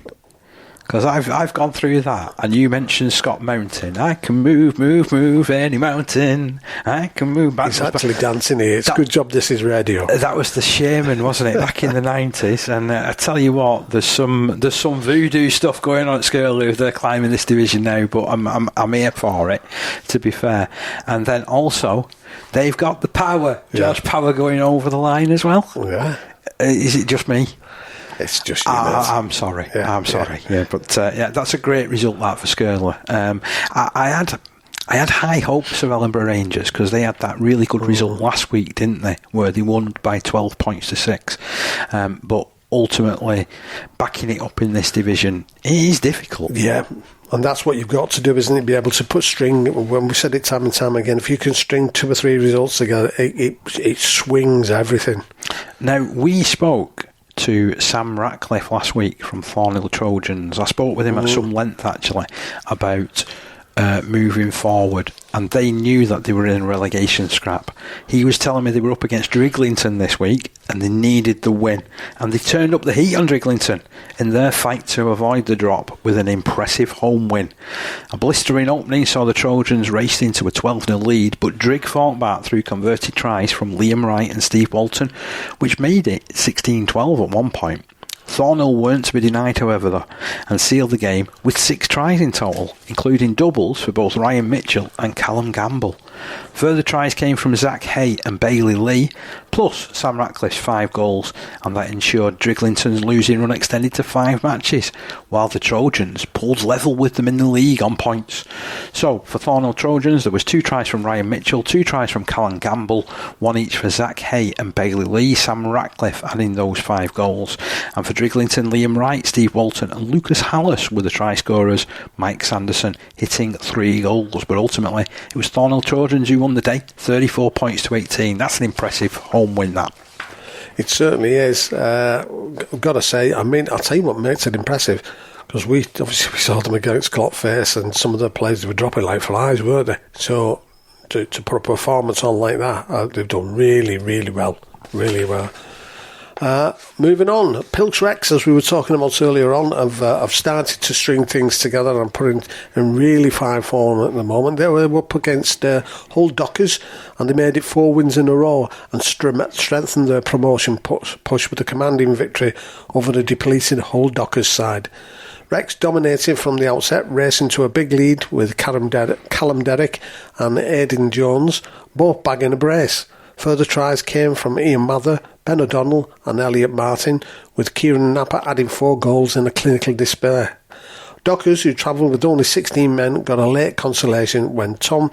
Because I've gone through that, and you mentioned Scott Mountain. I can move any mountain. I can move back. He's actually dancing here. It's a good job this is radio. That was the Shaman, wasn't it, back in the 90s? And I tell you what, there's some voodoo stuff going on at Skirler. They're climbing this division now, but I'm here for it, to be fair. And then also, they've got the Power. George Power going over the line as well. Yeah. Is it just me? It's just you, I'm sorry. I'm sorry. Yeah, but that's a great result that for Skirler. I had high hopes of Ellenborough Rangers because they had that really good result last week, didn't they? Where they won by 12 points to 6. But ultimately, backing it up in this division is difficult. Yeah. And that's what you've got to do, isn't it? Be able to put string, when we said it time and time again, if you can string 2 or 3 results together, it swings everything. Now, we spoke to Sam Ratcliffe last week from Thornhill Trojans. I spoke with him at some length actually about moving forward, and they knew that they were in a relegation scrap. He was telling me they were up against Driglington this week and they needed the win, and they turned up the heat on Driglington in their fight to avoid the drop with an impressive home win. A blistering opening saw the Trojans raced into a 12-0 lead, but Drig fought back through converted tries from Liam Wright and Steve Walton, which made it 16-12 at one point. Thornhill weren't to be denied, however, though, and sealed the game with 6 tries in total, including doubles for both Ryan Mitchell and Callum Gamble. Further tries came from Zach Hay and Bailey Lee, plus Sam Ratcliffe's 5 goals, and that ensured Driglington's losing run extended to 5 matches, while the Trojans pulled level with them in the league on points. So, for Thornhill Trojans, there was 2 tries from Ryan Mitchell, 2 tries from Callum Gamble, 1 each for Zach Hay and Bailey Lee, Sam Ratcliffe adding those 5 goals. And for Driglington, Liam Wright, Steve Walton and Lucas Hallis were the try scorers, Mike Sanderson hitting 3 goals. But ultimately, it was Thornhill Trojans who won the day, 34 points to 18. That's an impressive home win, that. It certainly is. I've got to say, I mean, I'll tell you what makes it impressive, because we saw them against Clock Face, and some of the players were dropping like flies, weren't they? So to put a performance on like that, they've done really, really well. Really well. Moving on, Pilks Rex, as we were talking about earlier on, have started to string things together and put in really fine form at the moment. They were up against Hull Dockers, and they made it 4 wins in a row and strengthened their promotion push with a commanding victory over the depleted Hull Dockers side. Rex dominated from the outset, racing to a big lead with Callum Derrick and Aidan Jones, both bagging a brace. Further tries came from Ian Mather, Ben O'Donnell and Elliot Martin, with Kieran Napper adding 4 goals in a clinical despair. Dockers, who travelled with only 16 men, got a late consolation when Finn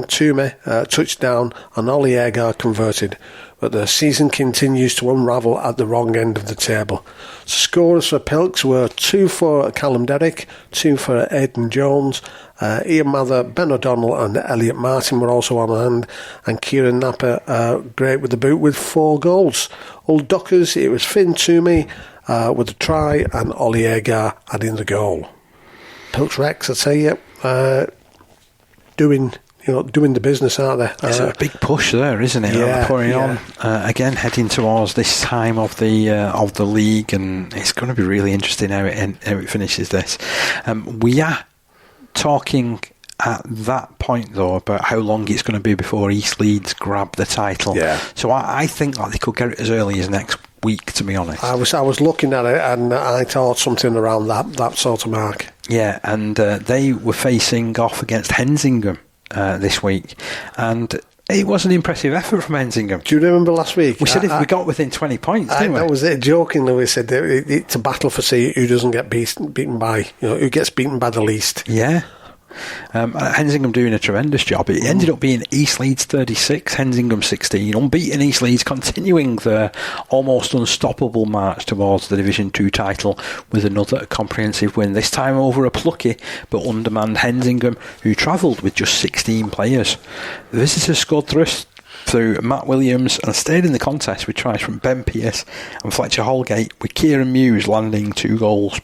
Toomey touched down and Ollie Agar converted, but the season continues to unravel at the wrong end of the table. Scorers for Pilks were 2 for Callum Derrick, 2 for Aidan Jones, Ian Mather, Ben O'Donnell and Elliot Martin were also on hand, and Kieran Napper great with the boot with 4 goals. Old Dockers, it was Finn Toomey with a try and Ollie Agar adding the goal. Pilks Rex, I tell you, doing doing the business, aren't they? It's a big push there, isn't it? Yeah, pouring on again, heading towards this time of the league, and it's going to be really interesting how it finishes this. We are talking at that point, though, about how long it's going to be before East Leeds grab the title. Yeah. So I think that they could get it as early as next week, to be honest. I was looking at it, and I thought something around that sort of mark. Yeah, and they were facing off against Hensingham this week, and it was an impressive effort from Hensingham. Do you remember last week? We said if we got within 20 points, didn't we? That was it. Jokingly, we said that it's a battle for see who doesn't get beaten by, who gets beaten by the least. Yeah. Hensingham doing a tremendous job. It ended up being East Leeds 36, Hensingham 16. Unbeaten East Leeds continuing their almost unstoppable march towards the Division 2 title with another comprehensive win, this time over a plucky but undermanned Hensingham, who travelled with just 16 players. The visitors scored through Matt Williams and stayed in the contest with tries from Ben Pierce and Fletcher Holgate, with Kieran Muse landing 2 goals.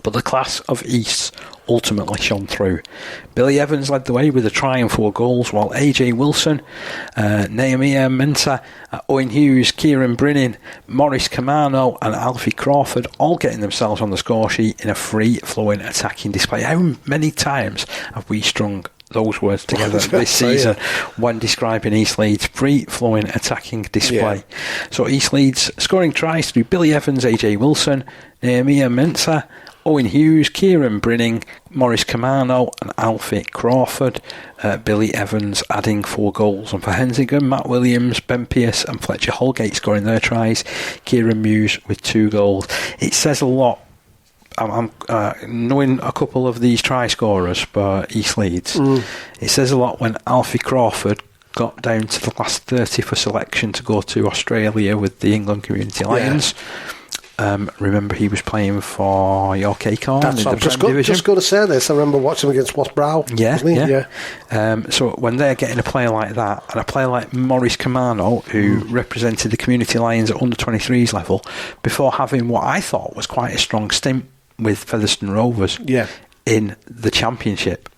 But the class of East ultimately shone through. Billy Evans led the way with a try and 4 goals, while AJ Wilson, Nehemiah Mensah, Owen Hughes, Kieran Brinning, Maurice Camano and Alfie Crawford all getting themselves on the score sheet in a free-flowing attacking display. How many times have we strung those words together this season when describing East Leeds' free-flowing attacking display? Yeah. So East Leeds scoring tries through Billy Evans, AJ Wilson, Nehemiah Mensah, Owen Hughes, Kieran Brinning, Maurice Camano and Alfie Crawford. Billy Evans adding 4 goals. And for Hensingham, Matt Williams, Ben Pierce and Fletcher Holgate scoring their tries. Kieran Muse with 2 goals. It says a lot. I'm knowing a couple of these try scorers for East Leeds. It says a lot when Alfie Crawford got down to the last 30 for selection to go to Australia with the England Community Lions. Remember, he was playing for York Acorn in the Prem Division. Just got to say this. I remember watching him against Wasp Brow. So when they're getting a player like that, and a player like Maurice Camano, who represented the Community Lions at under-23s level, before having what I thought was quite a strong stint with Featherstone Rovers in the Championship.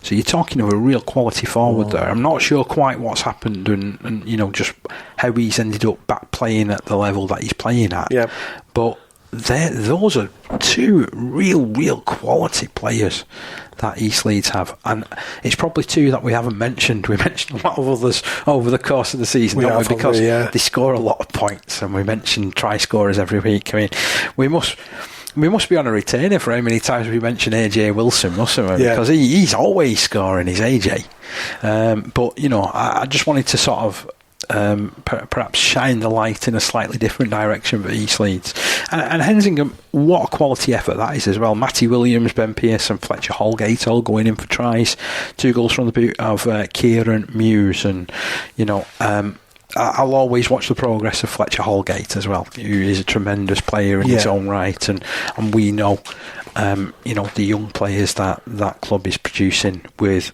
So you're talking of a real quality forward there. I'm not sure quite what's happened and just how he's ended up back playing at the level that he's playing at. Yeah. But those are 2 real quality players that East Leeds have, and it's probably 2 that we haven't mentioned. We mentioned a lot of others over the course of the season, don't we? Because they score a lot of points, and we mention try scorers every week. I mean, we must be on a retainer for how many times we mention AJ Wilson, mustn't we? Because he's always scoring, he's AJ. But, I just wanted to sort of perhaps shine the light in a slightly different direction for East Leeds. And Hensingham, what a quality effort that is as well. Matty Williams, Ben Pierce and Fletcher Holgate all going in for tries. 2 goals from the boot of Kieran Muse. And, I'll always watch the progress of Fletcher Holgate as well, who is a tremendous player in his own right, and we know, the young players that club is producing with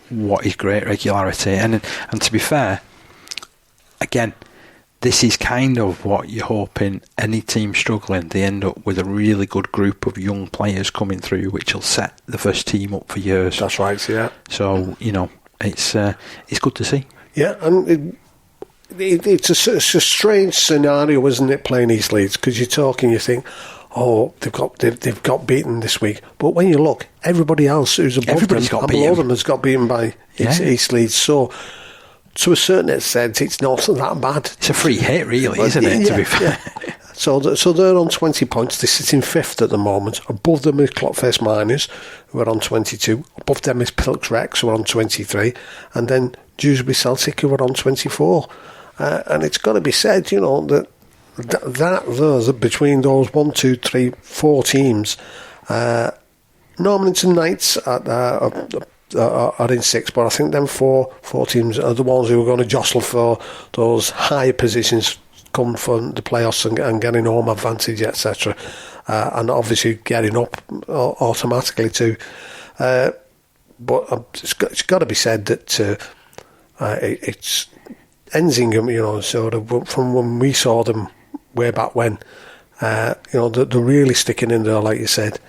what is great regularity, and to be fair, again, this is kind of what you're hoping any team struggling, they end up with a really good group of young players coming through, which will set the first team up for years. That's right, yeah. So it's good to see. Yeah, and it's a strange scenario, isn't it, playing East Leeds? Because you think, they've got beaten this week. But when you look, everybody else who's above them has got beaten by East Leeds. So, to a certain extent, it's not that bad. It's a free hit, really, isn't it, to be fair? Yeah. So they're on 20 points. They sit in 5th at the moment. Above them is Clock Face Miners, who are on 22. Above them is Pilks Rex, who are on 23. And then Dewsbury Celtic, who are on 24. And it's got to be said, that there's between those 1, 2, 3, 4 teams. Normanton Knights are in 6th, but I think them four teams are the ones who are going to jostle for those higher positions, come from the playoffs and getting home advantage, etc. And obviously getting up automatically too. But it's got to be said that it's Hensingham, sort of from when we saw them way back when, they're really sticking in there, like you said.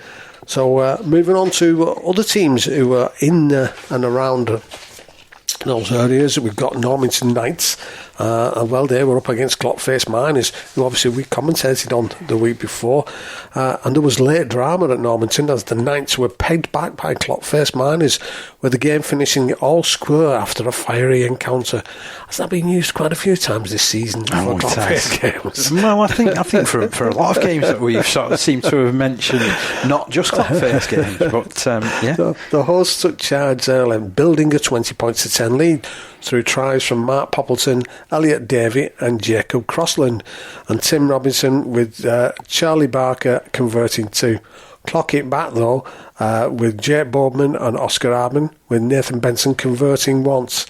So moving on to other teams who are in and around In those areas, we've got Normanton Knights, and well, they were up against Clock Face Miners, who obviously we commentated on the week before, and there was late drama at Normanton as the Knights were pegged back by Clock Face Miners, with the game finishing all square after a fiery encounter. Has that been used quite a few times this season for Clock Face games? Well, I think for a lot of games that we've sort of seemed to have mentioned, not just Clock Face games, but yeah. The hosts took charge early, building a 20 points to 10 lead through tries from Mark Poppleton, Elliot Davey and Jacob Crossland, and Tim Robinson with Charlie Barker converting 2. Clock it back though with Jake Boardman and Oscar Arban, with Nathan Benson converting once.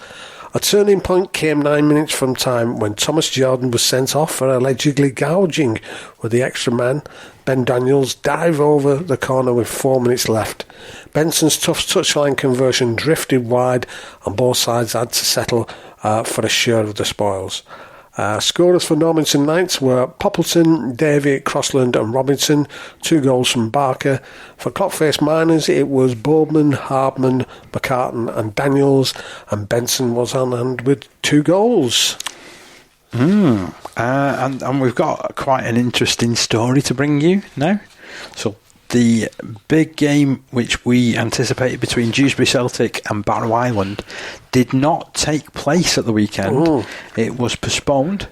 A turning point came 9 minutes from time when Thomas Jordan was sent off for allegedly gouging, with the extra man, Ben Daniels, dive over the corner with 4 minutes left. Benson's tough touchline conversion drifted wide and both sides had to settle for a share of the spoils. Scorers for Normanton Knights were Poppleton, Davey, Crossland and Robinson, 2 goals from Barker. For Clockface Miners it was Boardman, Hardman, McCartan and Daniels, and Benson was on hand with 2 goals. And we've got quite an interesting story to bring you now. So the big game which we anticipated between Dewsbury Celtic and Barrow Island did not take place at the weekend. It was postponed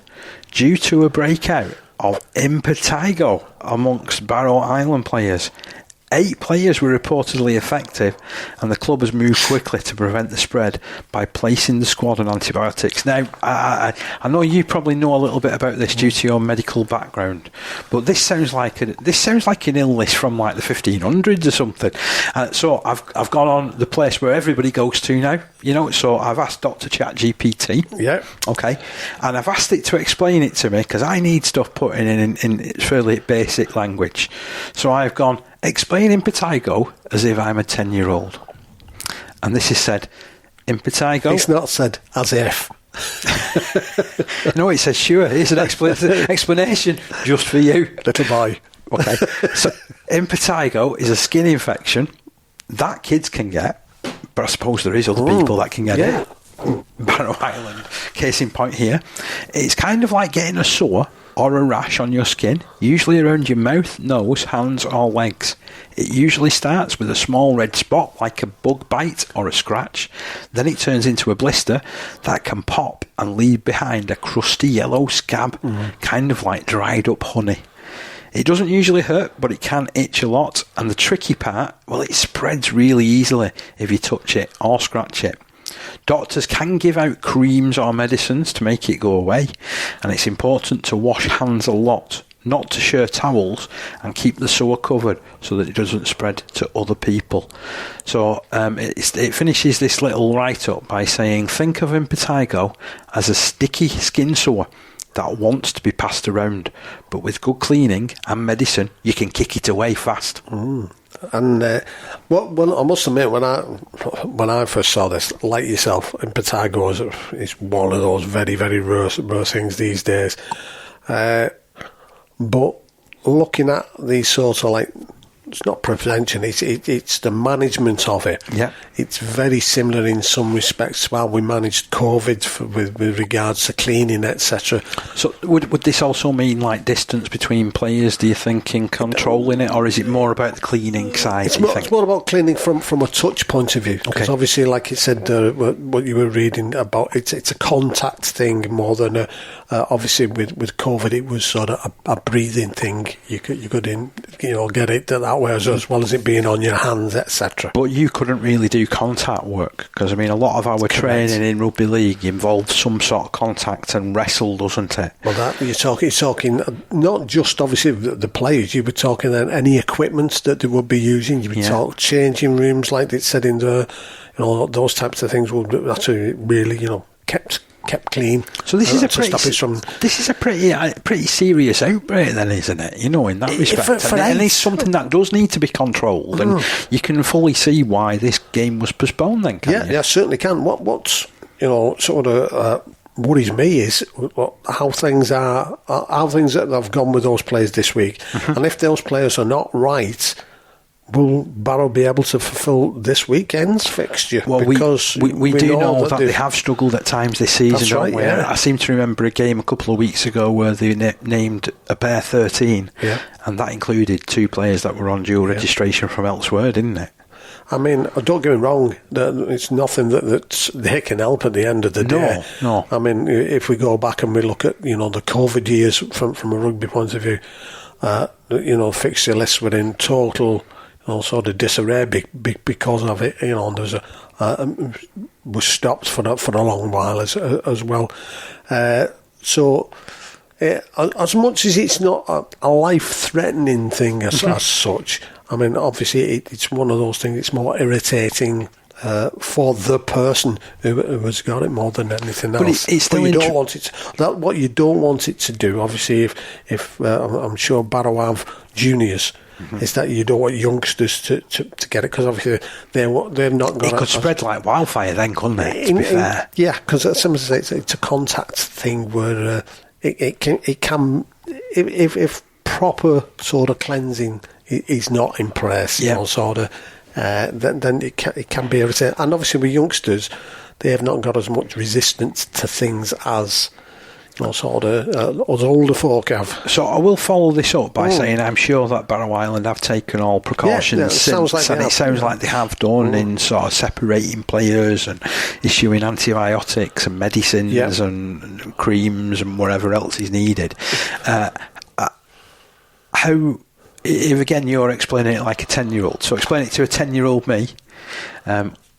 due to a breakout of impetigo amongst Barrow Island players. 8 players were reportedly effective, and the club has moved quickly to prevent the spread by placing the squad on antibiotics. Now, I know you probably know a little bit about this due to your medical background, but this sounds like an illness from like the 1500s or something. So I've gone on the place where everybody goes to now, you know. So I've asked Dr. ChatGPT. Yeah. Okay. And I've asked it to explain it to me because I need stuff put in fairly basic language. So I've gone, explain impetigo as if I'm a 10-year-old. And this is said, impetigo... It's not said as if. No, it says sure. Here's an explanation just for you. Little boy. Okay. So, impetigo is a skin infection that kids can get, but I suppose there is other people that can get it. Barrow Island, case in point here. It's kind of like getting a sore or a rash on your skin, usually around your mouth, nose, hands or legs. It usually starts with a small red spot like a bug bite or a scratch. Then it turns into a blister that can pop and leave behind a crusty yellow scab, kind of like dried up honey. It doesn't usually hurt, but it can itch a lot, and the tricky part, well, it spreads really easily if you touch it or scratch it. Doctors can give out creams or medicines to make it go away, and it's important to wash hands a lot, not to share towels, and keep the sore covered so that it doesn't spread to other people. So it finishes this little write-up by saying, think of impetigo as a sticky skin sore that wants to be passed around, but with good cleaning and medicine you can kick it away fast. And well, I must admit, when I first saw this, like yourself, impetigo is one of those very, very rare things these days. But looking at these sorts of like, it's not prevention, it's the management of it. Yeah. It's very similar in some respects while we managed COVID with regards to cleaning, etc. So would this also mean like distance between players, do you think, in controlling it, or is it more about the cleaning side? It's more about cleaning from a touch point of view, because obviously, like you said, what you were reading about, it's a contact thing more than obviously with COVID it was sort of a breathing thing. You could get it that way as well as it being on your hands, etc. But you couldn't really do contact work, because I mean a lot of our training in rugby league involved some sort of contact and wrestle, doesn't it? Well, that you're talking not just obviously the players. You were talking then any equipment that they would be using. You would talk changing rooms, like they said in the, those types of things would actually really kept clean. So this is a pretty serious outbreak then, isn't it? In that respect. And it's something that does need to be controlled, and you can fully see why this game was postponed then, can't you? Yeah, certainly can. What's sort of worries me is how things that have gone with those players this week. And if those players are not right, will Barrow be able to fulfil this weekend's fixture? Well, because we do know that they have struggled at times this season, That's don't right, we? yeah. I seem to remember a game a couple of weeks ago where they named a pair 13, and that included 2 players that were on dual registration from elsewhere, didn't it? I mean, don't get me wrong, it's nothing that they can help at the end of the day. No. I mean, if we go back and we look at, the COVID years from a rugby point of view, fixture lists were in total sort of disarray because of it. There's was stopped for a long while as well. So as much as it's not a life-threatening thing as such, I mean, obviously it's one of those things. It's more irritating for the person who has got it more than anything else. But it's still you don't want it. What you don't want it to do, obviously, if I'm sure Barrow have juniors. Is that you don't want youngsters to get it, because obviously they're not going to... It could spread like wildfire then, couldn't it, to be fair? Yeah, because it's a contact thing where it can if proper sort of cleansing is not in place, then it can be irritating. And obviously with youngsters, they have not got as much resistance to things as us older folk have. So I will follow this up by saying I'm sure that Barrow Island have taken all precautions it sounds like and it sounds like they have done in sort of separating players and issuing antibiotics and medicines and creams and whatever else is needed. How, if again you're explaining it like a 10-year-old, so explain it to a 10-year-old me,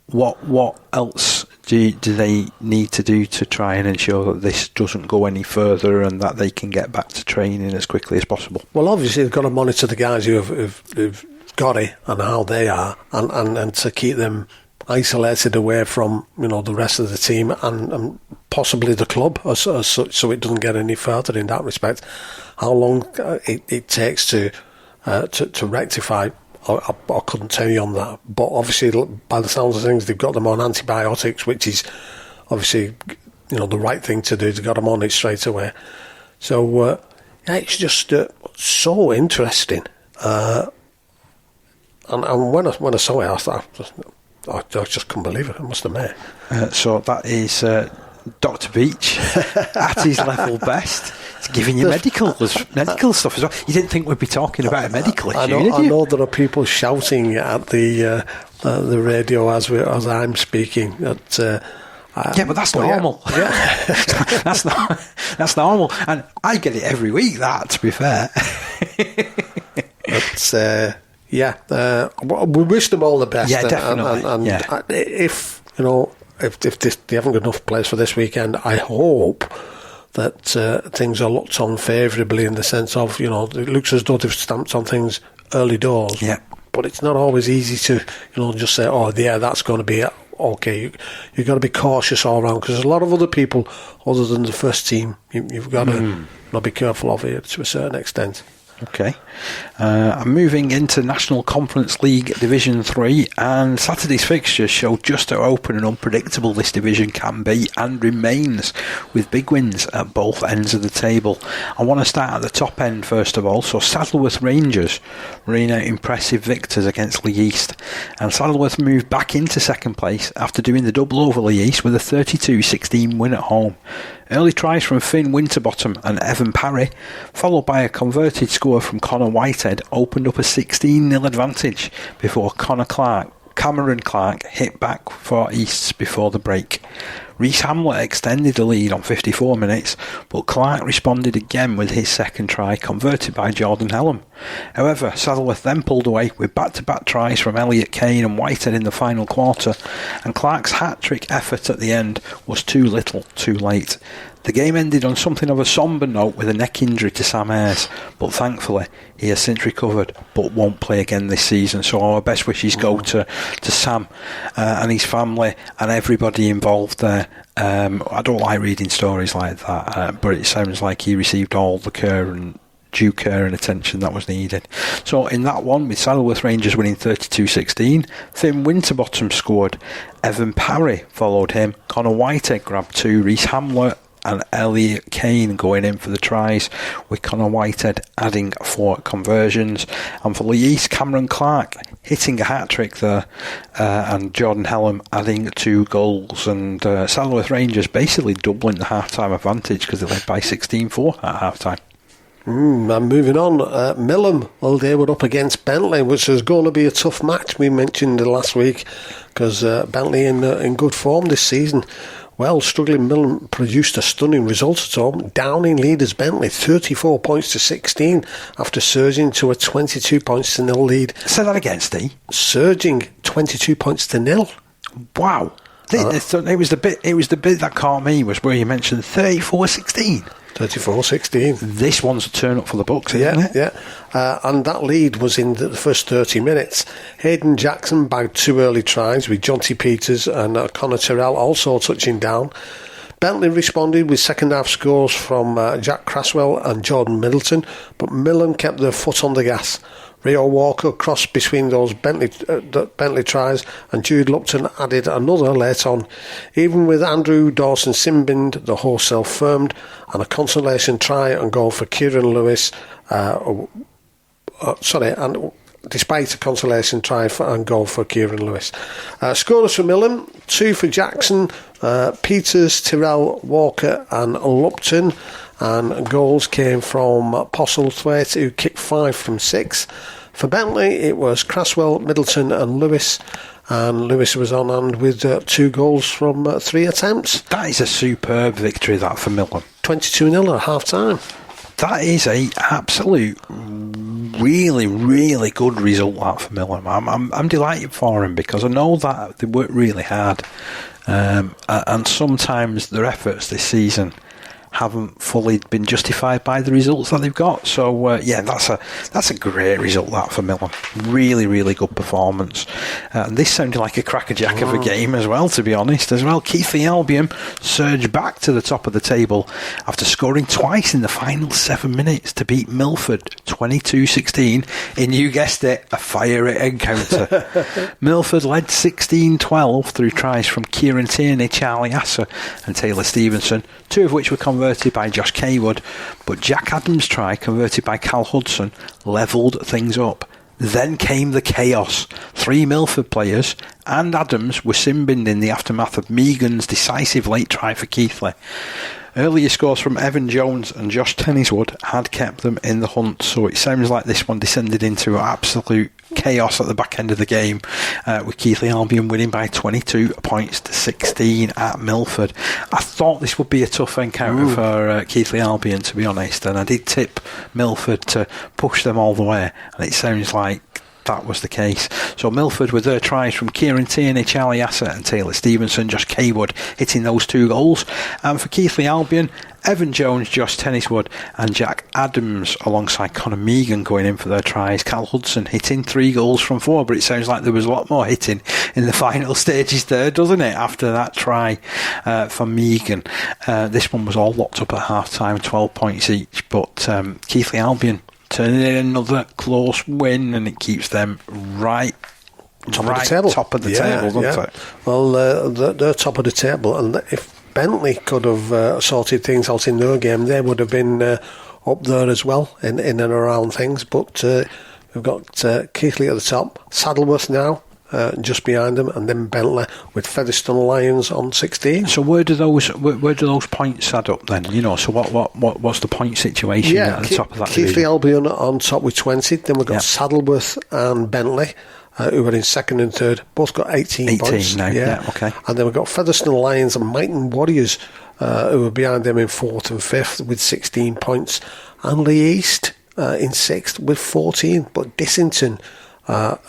what else do they need to do to try and ensure that this doesn't go any further and that they can get back to training as quickly as possible? Well, obviously they've got to monitor the guys who've got it and how they are, and to keep them isolated away from the rest of the team and possibly the club as such, so it doesn't get any further in that respect. How long it takes to rectify, I couldn't tell you on that, but obviously by the sounds of things they've got them on antibiotics, which is obviously the right thing to do. They've got them on it straight away. So it's just so interesting, and when I saw it, I thought I just couldn't believe it. I must admit. So that is Dr. Beech at his level best. It's giving you medical stuff as well. You didn't think we'd be talking about a medical issue, did you? I know there are people shouting at the radio as I'm speaking. But that's normal. Yeah. That's normal, and I get it every week. That, to be fair. We wish them all the best. Yeah, definitely. And if they haven't got enough players for this weekend, I hope that things are looked on favourably in the sense of, it looks as though they've stamped on things early doors. Yeah. But it's not always easy to, just say, that's going to be it. Okay. You've got to be cautious all round, because there's a lot of other people other than the first team. You've got to be careful of it to a certain extent. Okay. I'm moving into National Conference League Division 3, and Saturday's fixtures show just how open and unpredictable this division can be and remains, with big wins at both ends of the table. I want to start at the top end first of all. So Saddleworth Rangers ran out impressive victors against League East, and Saddleworth moved back into second place after doing the double over League East with a 32-16 win at home. Early tries from Finn Winterbottom and Evan Parry, followed by a converted score from Connor Whitehead, opened up a 16-0 advantage before Cameron Clark hit back for Easts before the break. Reece Hamlet extended the lead on 54 minutes, but Clark responded again with his second try, converted by Jordan Hellam. However, Saddleworth then pulled away with back-to-back tries from Elliot Kane and Whitehead in the final quarter, and Clark's hat-trick effort at the end was too little, too late. The game ended on something of a sombre note with a neck injury to Sam Ayres, but thankfully he has since recovered but won't play again this season. So our best wishes go to Sam and his family and everybody involved there. I don't like reading stories like that, but it sounds like he received all the due care and attention that was needed. So in that one, with Saddleworth Rangers winning 32-16, Finn Winterbottom scored, Evan Parry followed him, Connor Whitehead grabbed 2, Reece Hamlet and Elliot Kane going in for the tries, with Connor Whitehead adding 4 conversions. And for Leeds, Cameron Clark hitting a hat-trick there, and Jordan Hellam adding 2 goals. And Saddleworth Rangers basically doubling the half-time advantage because they led by 16-4 at half-time. And moving on, Millom, well, they were up against Bentley, which is going to be a tough match. We mentioned last week because Bentley in good form this season. Well, struggling Millom produced a stunning result at home, downing leaders Bentley 34 points to 16 after surging to a 22 points to 0 lead. Say that again, Steve. Surging 22 points to 0. Wow. It was the bit that caught me, was where you mentioned 34-16. 34-16. This one's a turn up for the Bucks, isn't it? Yeah. And that lead was in the first 30 minutes. Hayden Jackson bagged 2 early tries with Jonty Peters and Connor Terrell also touching down. Bentley responded with second half scores from Jack Craswell and Jordan Middleton, but Millom kept their foot on the gas. Rio Walker crossed between those Bentley tries, and Jude Lupton added another late on. Even with Andrew Dawson-Simbind, the wholesale firmed, and a consolation try and goal for Kieran Lewis. Despite a consolation try and goal for Kieran Lewis. Scorers for Millom: 2 for Jackson, Peters, Tyrrell, Walker and Lupton. And goals came from Postlethwaite, who kicked 5 from 6. For Bentley, it was Craswell, Middleton and Lewis. And Lewis was on hand with 2 goals from 3 attempts. That is a superb victory, that, for Millom. 22-0 at half-time. That is a absolute, really, really good result, that, for Millom. I'm delighted for him, because I know that they worked really hard. And sometimes their efforts this season haven't fully been justified by the results that they've got. So that's a great result, that, for Millom. Really, really good performance. This sounded like a crackerjack of a game as well, to be honest. As well, Keighley Albion surged back to the top of the table after scoring twice in the final 7 minutes to beat Milford 22-16 in, you guessed it, a fiery encounter. Milford led 16-12 through tries from Kieran Tierney, Charlie Asser and Taylor Stevenson, 2 of which were converted by Josh Kaywood, but Jack Adams' try, converted by Cal Hudson, levelled things up. Then came the chaos. 3 Milford players and Adams were sin-binned in the aftermath of Megan's decisive late try for Keighley. Earlier scores from Evan Jones and Josh Tenniswood had kept them in the hunt, so it sounds like this one descended into absolute chaos at the back end of the game, with Keighley Albion winning by 22 points to 16 at Milford. I thought this would be a tough encounter for Keighley Albion, to be honest, and I did tip Milford to push them all the way, and it sounds like that was the case. So Milford, with their tries from Kieran Tierney, Charlie Asser and Taylor Stevenson, Josh Kaywood hitting those 2 goals. And for Keighley Albion, Evan Jones, Josh Tenniswood and Jack Adams alongside Conor Megan going in for their tries. Cal Hudson hitting 3 goals from 4, but it sounds like there was a lot more hitting in the final stages there, doesn't it, after that try for Megan. This one was all locked up at half-time, 12 points each, but Keighley Albion turning in another close win, and it keeps them right top of the table, doesn't it? Well, they're top of the table, and if Bentley could have sorted things out in their game, they would have been up there as well in and around things. But we've got Keighley at the top, Saddleworth now just behind them, and then Bentley with Featherstone Lions on 16. So where do those points add up then? You know, so what's the point situation at the top of that division? Keighley Albion on top with 20. Then we've got Saddleworth and Bentley, who are in second and third, both got 18 points now. Yeah, okay. And then we've got Featherstone Lions and Mighton Warriors, who are behind them in fourth and fifth with 16 points, and Lee East in sixth with 14, but Dissington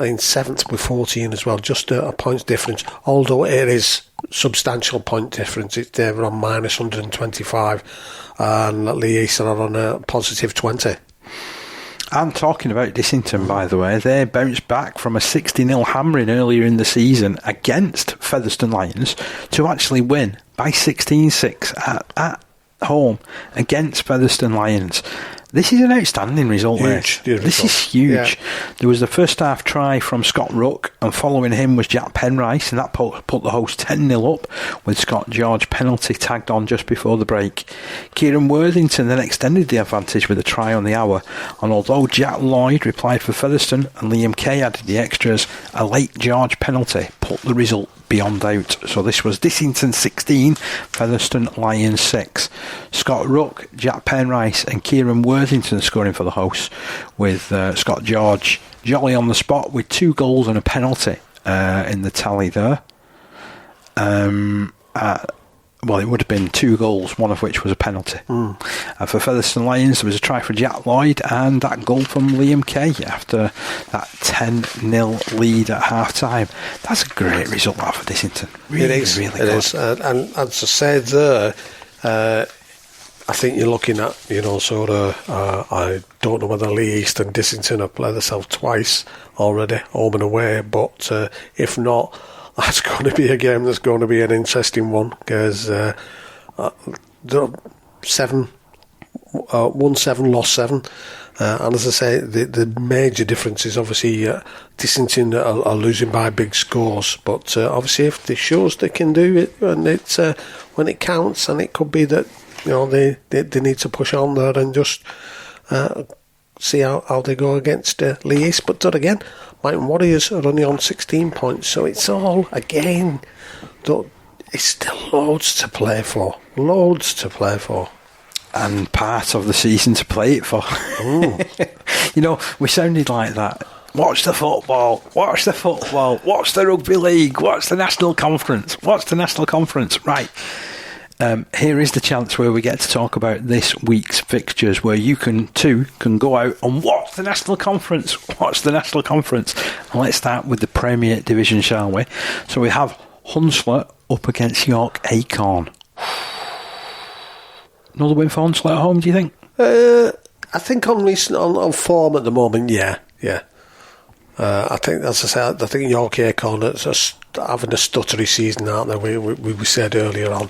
in seventh with 14 as well, just a points difference, although it is substantial point difference. They're on minus 125 and Lee East are on a positive 20. And talking about Dissington, by the way, they bounced back from a 60-0 hammering earlier in the season against Featherstone Lions to actually win by 16-6 at home against Featherstone Lions. This is an outstanding result. Huge This result. is huge. Yeah. There was the first half try from Scott Rook, and following him was Jack Penrice, and that put the host 10-0 up, with Scott George penalty tagged on just before the break. Kieran Worthington then extended the advantage with a try on the hour, and although Jack Lloyd replied for Featherstone and Liam Kay added the extras, a late George penalty put the result beyond doubt. So this was Dissington 16, Featherstone Lions 6. Scott Rook, Jack Penrice and Kieran Worthington scoring for the hosts, with Scott George jolly on the spot with 2 goals and a penalty in the tally there. Well, it would have been 2 goals, one of which was a penalty. For Featherstone Lions, there was a try for Jack Lloyd and that goal from Liam Kay after that 10-0 lead at half-time. That's a great result that for Dissington. Really, really good. It is. And as I said there, I think you're looking at, I don't know whether Lee East and Dissington have played themselves twice already, home and away, but if not, that's going to be a game that's going to be an interesting one, because there are won 7, lost 7. And as I say, the major difference is obviously Dissington are losing by big scores, but obviously if they shows they can do it, and it's when it counts, and it could be that they need to push on there and just see how they go against Lee East. But then again, Mighton Warriors are only on 16 points, so it's all, again, it's still loads to play for. And part of the season to play it for. We sounded like that. Watch the football, watch the rugby league, watch the national conference. Right. Here is the chance where we get to talk about this week's fixtures, where you can go out and watch the national conference. And let's start with the Premier Division, shall we? So we have Hunslet up against York Acorn. Another win for Hunslet at home, do you think? I think on form at the moment, yeah. I think, as I said, I think York Acorn are having a stuttery season, aren't they? We said earlier on.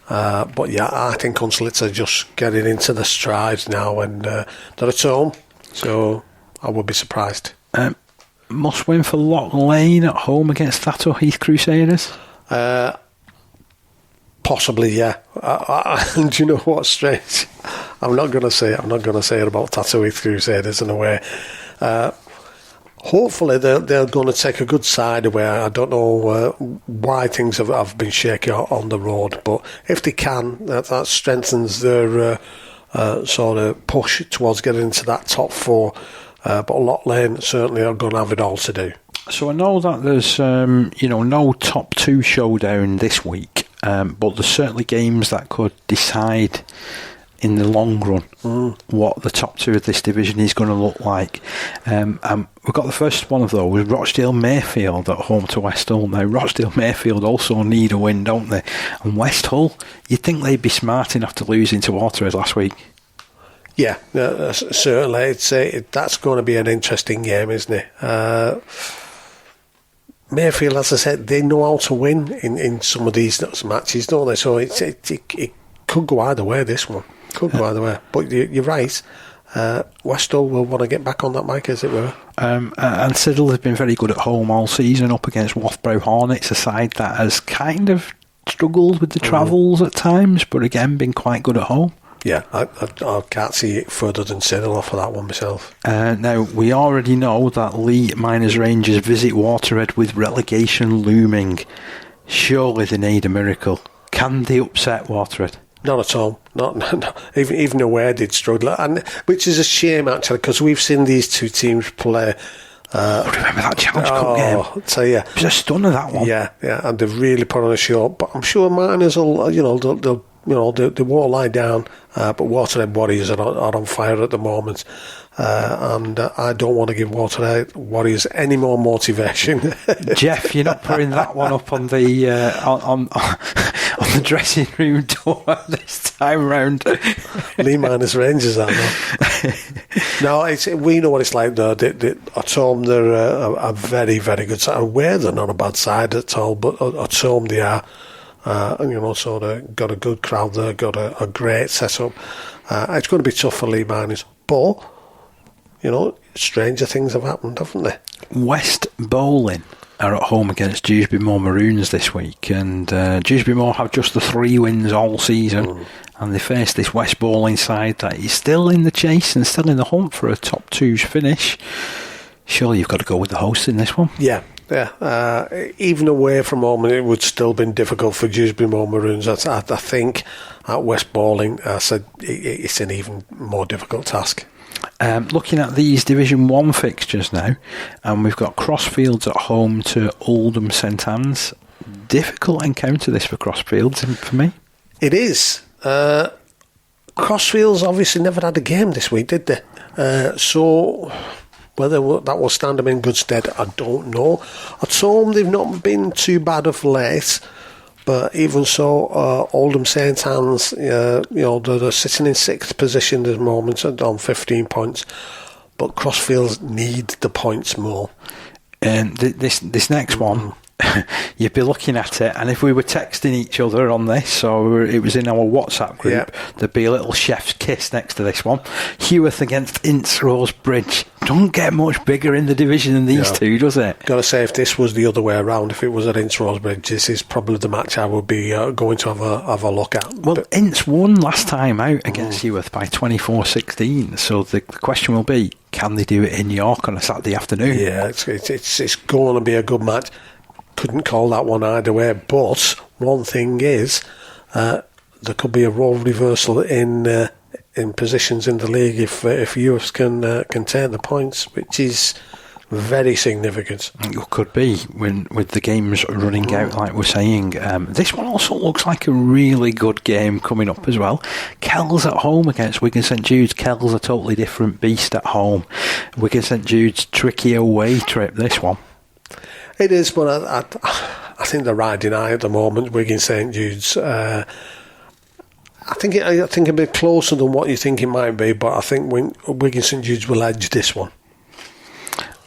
But yeah, I think Hunslet are just getting into the strides now, and they're at home, so I would be surprised. Must win for Loch Lane at home against Thatto Heath Crusaders? Possibly, yeah. And do you know what's strange? I'm not going to say it about Thatto Heath Crusaders in a way. Hopefully they're going to take a good side away. I don't know why things have been shaky on the road, but if they can, that strengthens their sort of push towards getting into that top 4. But Loch Lane certainly are going to have it all to do. So I know that there's no top 2 showdown this week, but there's certainly games that could decide in the long run what the top 2 of this division is going to look like. We've got the first one of those, Rochdale Mayfield at home to West Hull. Now Rochdale Mayfield also need a win, don't they? And West Hull, you'd think they'd be smart enough to lose into Waterhead last week. Yeah, certainly. That's going to be an interesting game, isn't it? Mayfield, as I said, they know how to win in some of these matches, don't they? So it could go either way, this one. Could go either way. But you're right. West Hull will want to get back on that mic, as it were. And Siddal has been very good at home all season, up against Wathbrow Hornets, a side that has kind of struggled with the travels at times, but again been quite good at home. Yeah, I can't see it further than Siddal off of that one myself. Now, we already know that Lee Miners Rangers visit Waterhead with relegation looming. Surely they need a miracle. Can they upset Waterhead? Not at all. Not even away they'd struggle, and which is a shame actually, because we've seen these two teams play. Remember that Challenge Cup game? I'll tell you, it was a stunner, that one. Yeah, and they've really put on a show. But I'm sure Miners will, they won't lie down. But Waterhead Warriors are on fire at the moment. And I don't want to give Waterhead Warriors any more motivation. Jeff, you're not putting that one up on the on the dressing room door this time round. Lee Miners Rangers, aren't they? No, we know what it's like though. At home they're a very, very good side. Away they're not a bad side at all, but at home they are. Sort of got a good crowd there, got a great setup. It's going to be tough for Lee Miners, But, stranger things have happened, haven't they? West Bowling are at home against Dewsbury Moor Maroons this week, and Dewsbury Moor have just the 3 wins all season, and they face this West Bowling side that is still in the chase and still in the hunt for a top 2 finish. Surely you've got to go with the host in this one. Yeah. Even away from home, it would still been difficult for Dewsbury Moor Maroons. I think at West Bowling, I said it's an even more difficult task. Looking at these Division 1 fixtures now, and we've got Crossfields at home to Oldham St Anne's. Difficult encounter this for Crossfields, for me. It is. Crossfields obviously never had a game this week, did they? So whether that will stand them in good stead, I don't know. At home, they've not been too bad of late. But even so, Oldham St Anne's, they're sitting in 6th position at the moment on 15 points. But Crossfields need the points more. And this next one, you'd be looking at it, and if we were texting each other on this, or it was in our WhatsApp group, there'd be a little chef's kiss next to this one. Heworth against Ince Rosebridge. Don't get much bigger in the division than these two, does it? Got to say, if this was the other way around, if it was at Ince Rosebridge, this is probably the match I would be going to have a look at. Well, Ince won last time out against Heworth by 24-16, so the question will be, can they do it in York on a Saturday afternoon? Yeah, it's going to be a good match. Couldn't call that one either way, but one thing is there could be a role reversal in positions in the league if Heworth can take the points, which is very significant. It could be with the games running out, like we're saying. This one also looks like a really good game coming up as well. Kells at home against Wigan St Jude's. Kells a totally different beast at home. Wigan St Jude's tricky away trip, this one. It is, but I think they're riding high at the moment. Wigan St Jude's. I think a bit closer than what you think it might be, but I think Wigan St Jude's will edge this one.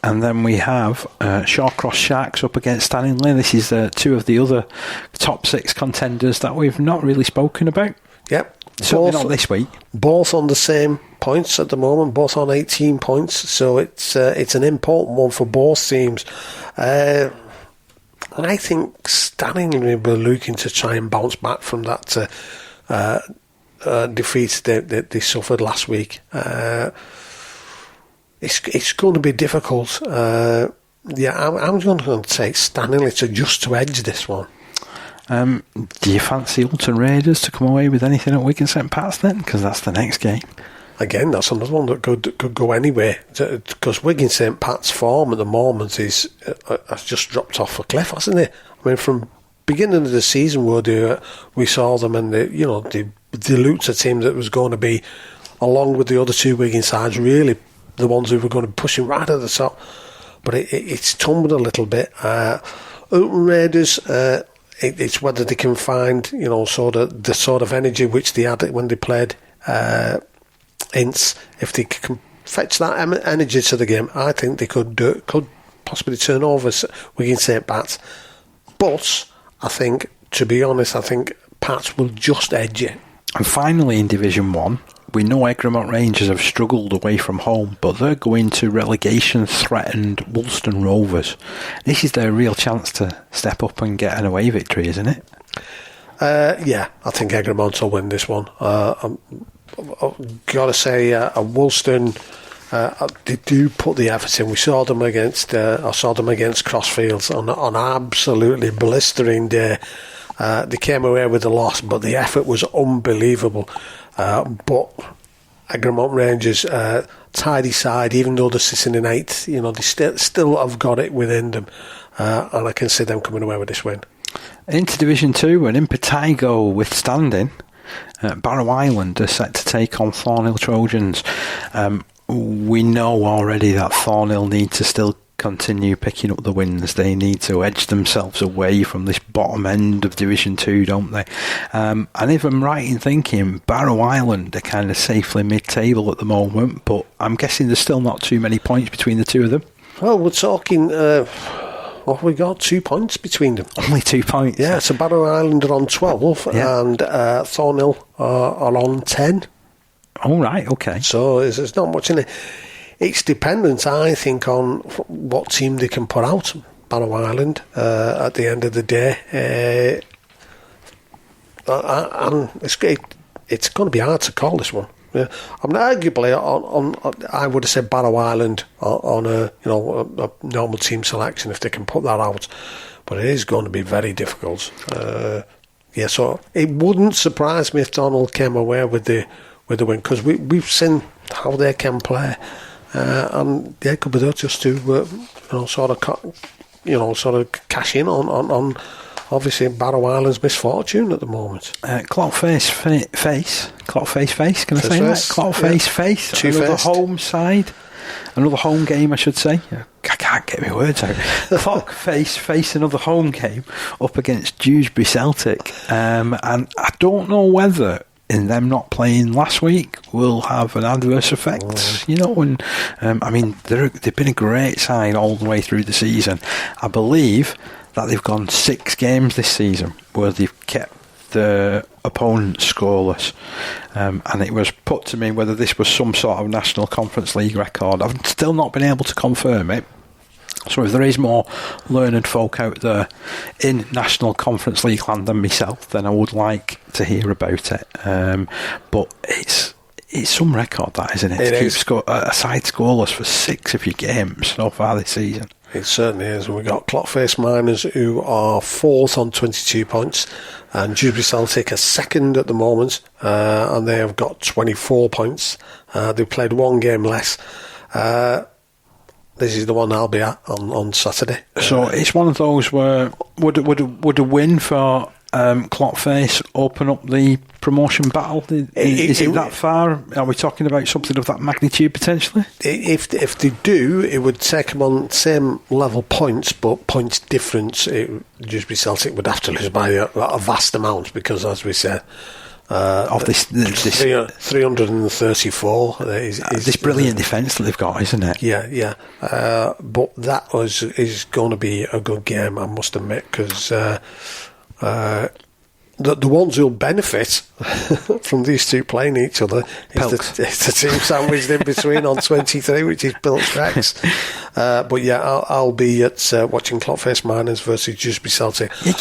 And then we have Shawcross Sharks up against Stanley. This is 2 of the other top 6 contenders that we've not really spoken about. Yep. Certainly not this week. Both on the same points at the moment, both on 18 points. So it's an important one for both teams. I think Stanley will be looking to try and bounce back from that defeat they suffered last week. It's going to be difficult. I'm going to take Stanley to edge this one. Do you fancy Ulton Raiders to come away with anything at Wigan St Pat's then? Because that's the next game. Again, that's another one that could go anywhere. Because Wigan St Pat's form at the moment has just dropped off a cliff, hasn't it? I mean, from beginning of the season, we saw them, and they looked a team that was going to be, along with the other 2 Wigan sides, really the ones who were going to be pushing right at the top. But it's tumbled a little bit. Ulton Raiders. It's whether they can find, the sort of energy which they had when they played Ince. If they can fetch that energy to the game, I think they could possibly turn over Wigan St Pat's. But to be honest, I think Pats will just edge it. And finally, in Division 1, we know Egremont Rangers have struggled away from home, but they're going to relegation-threatened Woolston Rovers. This is their real chance to step up and get an away victory, isn't it? Yeah, I think Egremont will win this one. I've got to say, Woolston, they do put the effort in. I saw them against Crossfields on an absolutely blistering day. They came away with a loss, but the effort was unbelievable. But Egremont Rangers, tidy side, even though they're sitting in 8th, they still have got it within them, and I can see them coming away with this win. Into Division 2, an Impetigo withstanding, Barrow Island are set to take on Thornhill Trojans. We know already that Thornhill need to still continue picking up the wins. They need to edge themselves away from this bottom end of Division 2, don't they? And if I'm right in thinking, Barrow Island are kind of safely mid-table at the moment, but I'm guessing there's still not too many points between the 2 of them. Well, we're talking... we got 2 points between them. Only 2 points? Yeah, so Barrow Island are on 12, and Thornhill are on 10. All right, okay. So there's not much in it. It's dependent, I think, on what team they can put out, Barrow Island, at the end of the day. And it's going to be hard to call this one. Yeah. I mean, arguably, I would have said Barrow Island on a normal team selection if they can put that out, but it is going to be very difficult. So it wouldn't surprise me if Donald came away with the win, because we've seen how they can play, and it could be there just to sort of cash in on obviously Barrow Island's misfortune at the moment. Clock Face, can I say that? Clock Face, another home side, another home game, I should say. I can't get my words out. Clock face another home game up against Dewsbury Celtic, and I don't know whether in them not playing last week will have an adverse effect. And I mean, they've been a great side all the way through the season. I believe that they've gone 6 games this season where they've kept the opponent scoreless, and it was put to me whether this was some sort of National Conference League record. I've still not been able to confirm it, so if there is more learned folk out there in National Conference League land than myself, then I would like to hear about it. But it's some record, that, isn't it? To keep a side scoreless for 6 of your games so far this season. It certainly is. We've got Clockface Miners, who are 4th on 22 points, and Dewsbury Celtic are 2nd at the moment, and they have got 24 points. They've played 1 game less. This is the one I'll be at on Saturday. So it's one of those where would a win for Clockface open up the promotion battle? Is it that far? Are we talking about something of that magnitude potentially? If they do, it would take them on same level points, but points difference. Dewsbury Celtic would have to lose by a vast amount, because, as we said, of this 334 is this brilliant defence that they've got, isn't it? Yeah. But that is going to be a good game, I must admit, because the ones who'll benefit from these two playing each other is the team sandwiched in between on 23, which is Pilts Rex. But yeah, I'll be at watching Clockface Miners versus Dewsbury Celtic. Yeah,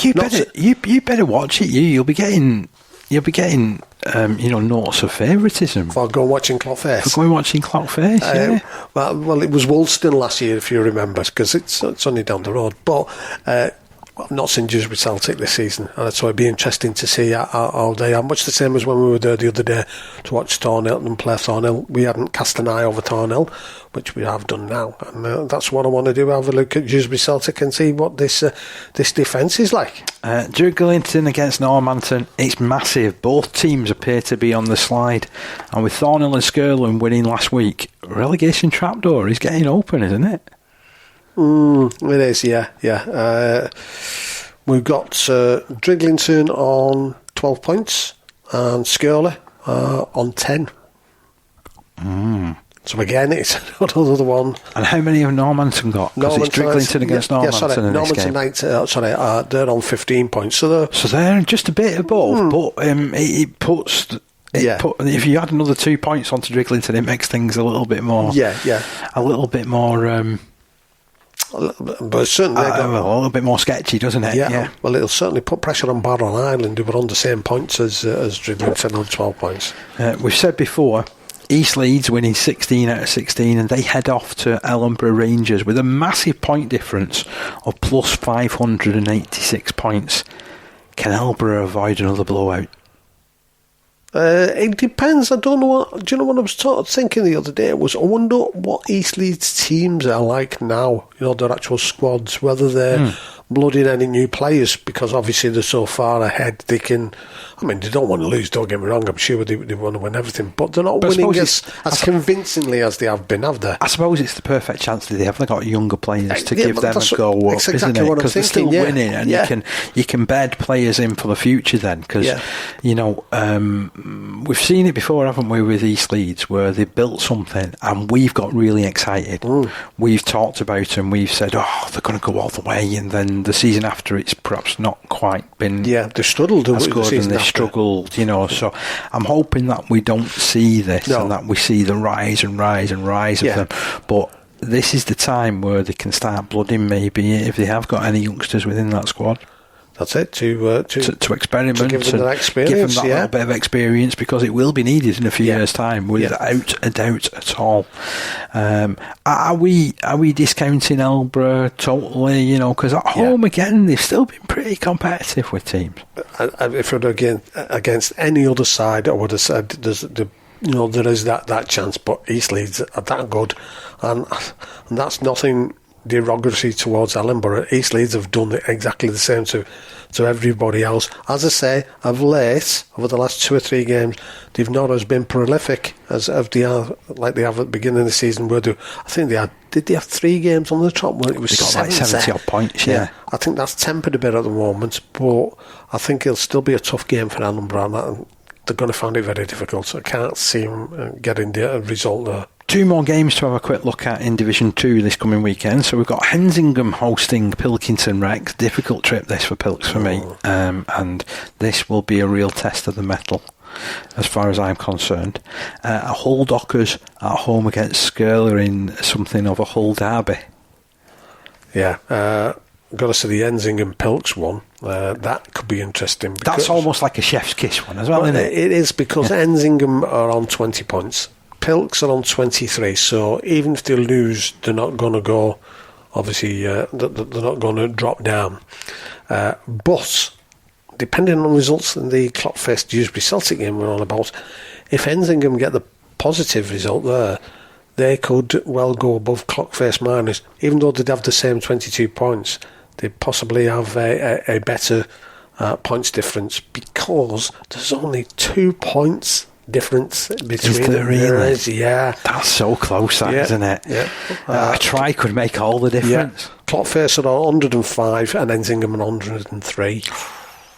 you better watch it. You'll be getting notes of favouritism for going watching Clockface. Yeah. Well, it was Woolston last year, if you remember, because it's only down the road. But I've not seen Dewsbury Celtic this season, and so it'd be interesting to see how they are. Much the same as when we were there the other day to watch Thornhill and play Thornhill. We hadn't cast an eye over Thornhill, which we have done now, and that's what I want to do. Have a look at Dewsbury Celtic and see what this defence is like. Driglington against Normanton, it's massive. Both teams appear to be on the slide, and with Thornhill and Skirling winning last week, relegation trapdoor is getting open, isn't it? It is, yeah. We've got Driglington on 12 points and Skirling on 10. So again, it's another one. And how many have Normanton got? Because it's Driglington against Normanton in this game. They're on 15 points. So they're just a bit above, but it puts... if you add another 2 points onto Driglington, it makes things a little bit more... A little bit more... but certainly a little bit more sketchy, doesn't it? Yeah. Well, it'll certainly put pressure on Barrow Island, who were on the same points as Driglington on 12 points. We've said before, East Leeds winning 16 out of 16, and they head off to Ellenborough Rangers with a massive point difference of plus 586 points. Can Ellenborough avoid another blowout? It depends. I don't know. Do you know what I was thinking the other day? I wonder what East Leeds teams are like now. Their actual squads, whether they're blooding any new players, because obviously they're so far ahead. They can. I mean, they don't want to lose. Don't get me wrong. I'm sure they want to win everything, but they're not winning as convincingly as they have been, have they? I suppose it's the perfect chance that they have. They've got younger players to give them a go up, exactly isn't it? Because they're still winning, and you can bed players in for the future. Then, because we've seen it before, haven't we, with East Leeds, where they built something, and we've got really excited. We've talked about them. We've said, "Oh, they're going to go all the way," and then and the season after it's perhaps not quite been they struggled as good, and they struggled, so I'm hoping that we don't see this and that we see the rise and rise and rise of them, but this is the time where they can start blooding, maybe, if they have got any youngsters within that squad. That's it, to experiment, to give them that experience, give them that little bit of experience, because it will be needed in a few years' time, without a doubt at all. Are we discounting Elborough totally? Because at home again, they've still been pretty competitive with teams. If it were against any other side, I would have said there is that chance, but East Leeds are that good, and that's nothing derogatory towards Ellenborough. East Leeds have done exactly the same to everybody else. As I say, of late, over the last 2 or 3 games, they've not as been prolific as they are, like they have at the beginning of the season. Where I think they had. Did they have 3 games on the trot? Where it was they got like 70 odd points. Yeah, I think that's tempered a bit at the moment, but I think it'll still be a tough game for Ellenborough, and they're going to find it very difficult. So I can't see them getting the result there. 2 more games to have a quick look at in Division 2 this coming weekend. So we've got Hensingham hosting Pilkington Rex. Difficult trip this for Pilks for me. And this will be a real test of the mettle, as far as I'm concerned. Hull Dockers at home against Skirler in something of a Hull derby. Yeah, got to see the Hensingham Pilks one. That could be interesting. That's almost like a chef's kiss one as well, isn't it? It is, because Hensingham are on 20 points. Pilks are on 23, so even if they lose, they're not going to go, obviously, they're not going to drop down. But, depending on results in the Clock Face Dewsbury Celtic game we're on about, if Hensingham get the positive result there, they could well go above Clock Face minus. Even though they'd have the same 22 points, they'd possibly have a better points difference, because there's only 2 points difference between them. Really? Yeah, that's so close, isn't it? Yeah, a try could make all the difference. Yeah. Clock Face are on 105 and Hensingham on 103.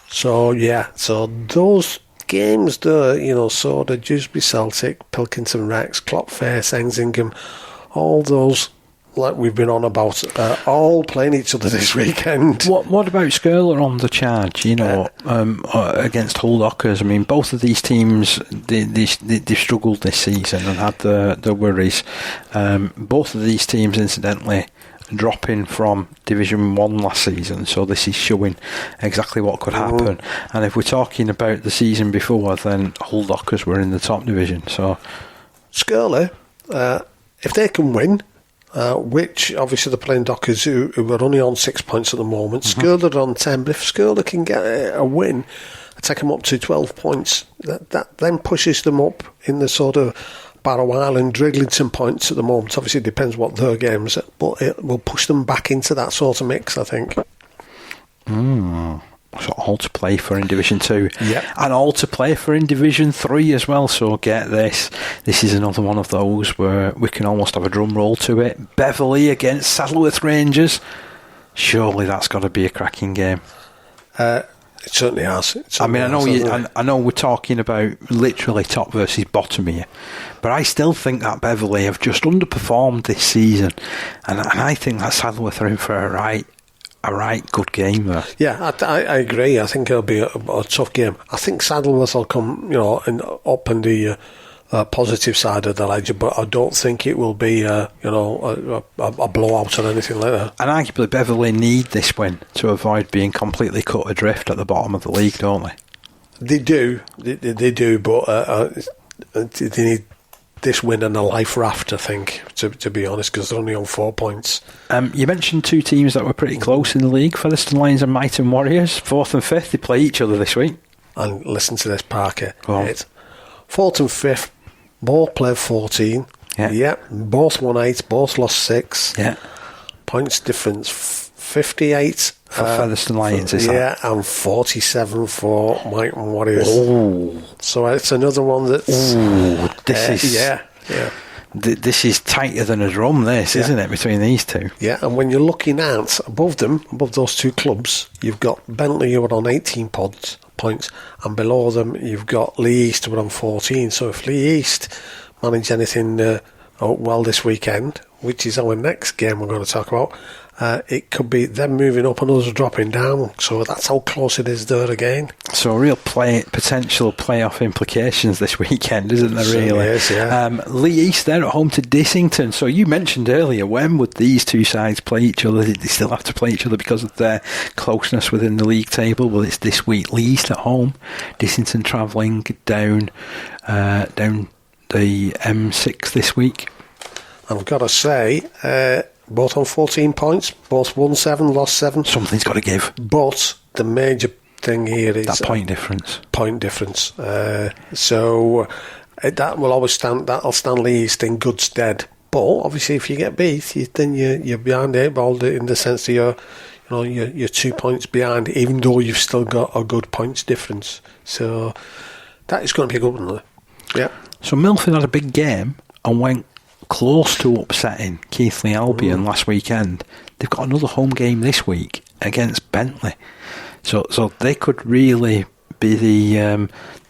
So those games there, sort of Dewsbury Celtic, Pilkington Rex, Clock Face, Hensingham, all those, like we've been on about, all playing each other this weekend. What about Skirler on the charge, against Hull Dockers? I mean, both of these teams, they've struggled this season and had their worries. Both of these teams, incidentally, dropping from Division 1 last season, so this is showing exactly what could happen. And if we're talking about the season before, then Hull Dockers were in the top division. So Skirler, if they can win, which obviously they're playing Dockers, who are only on 6 points at the moment. Skirler are on 10, but if Skirler can get a win, take them up to 12 points, that then pushes them up in the sort of Barrow Island, Driglington points at the moment. Obviously it depends what their games are, but it will push them back into that sort of mix, I think. So all to play for in Division 2. Yep. And all to play for in Division 3 as well. So get this. This is another one of those where we can almost have a drum roll to it. Beverley against Saddleworth Rangers. Surely that's got to be a cracking game. It certainly has. I know we're talking about literally top versus bottom here, but I still think that Beverley have just underperformed this season, and I think that Saddleworth are in for a right good game there. Yeah, I agree. I think it'll be a tough game. I think Saddleworth will come, up in the positive side of the ledger, but I don't think it will be, a blowout or anything like that. And arguably, Beverley need this win to avoid being completely cut adrift at the bottom of the league, don't they? They do, but they need this win and a life raft, I think, to be honest, because they're only on 4 points. You mentioned 2 teams that were pretty close in the league, Featherstone Lions and Mighton Warriors, 4th and 5th. They play each other this week. And listen to this, Parker. 4th and 5th, both played 14. Yeah. Both won 8, both lost 6. Yeah. Points difference 58 for Featherstone Lions, is that? Yeah, and 47 for Mighton Warriors. Oh. So it's another one that's... Ooh, this is... Yeah. This is tighter than a drum, isn't it, between these two? Yeah, and when you're looking at above those 2 clubs, you've got Bentley who are on 18 points, and below them you've got Lee East who are on 14. So if Lee East manage anything well this weekend, which is our next game we're going to talk about, it could be them moving up and us dropping down. So that's how close it is there again. So real potential playoff implications this weekend, isn't there, really? Yes, yeah. Lee East, they're at home to Dissington. So you mentioned earlier, when would these two sides play each other? They still have to play each other because of their closeness within the league table. Well, it's this week. Lee East at home, Dissington travelling down the M6 this week. I've got to say, both on 14 points, both won 7, lost 7. Something's got to give. But the major thing here is that point difference. So that will always that'll stand Lee East in good stead. But obviously, if you get beat, then you're behind 8 ball in the sense that you're 2 points behind, even though you've still got a good points difference. So that is going to be a good one. Yeah. So Milford had a big game and went close to upsetting Keighley Albion last weekend. They've got another home game this week against Bentley, so they could really be the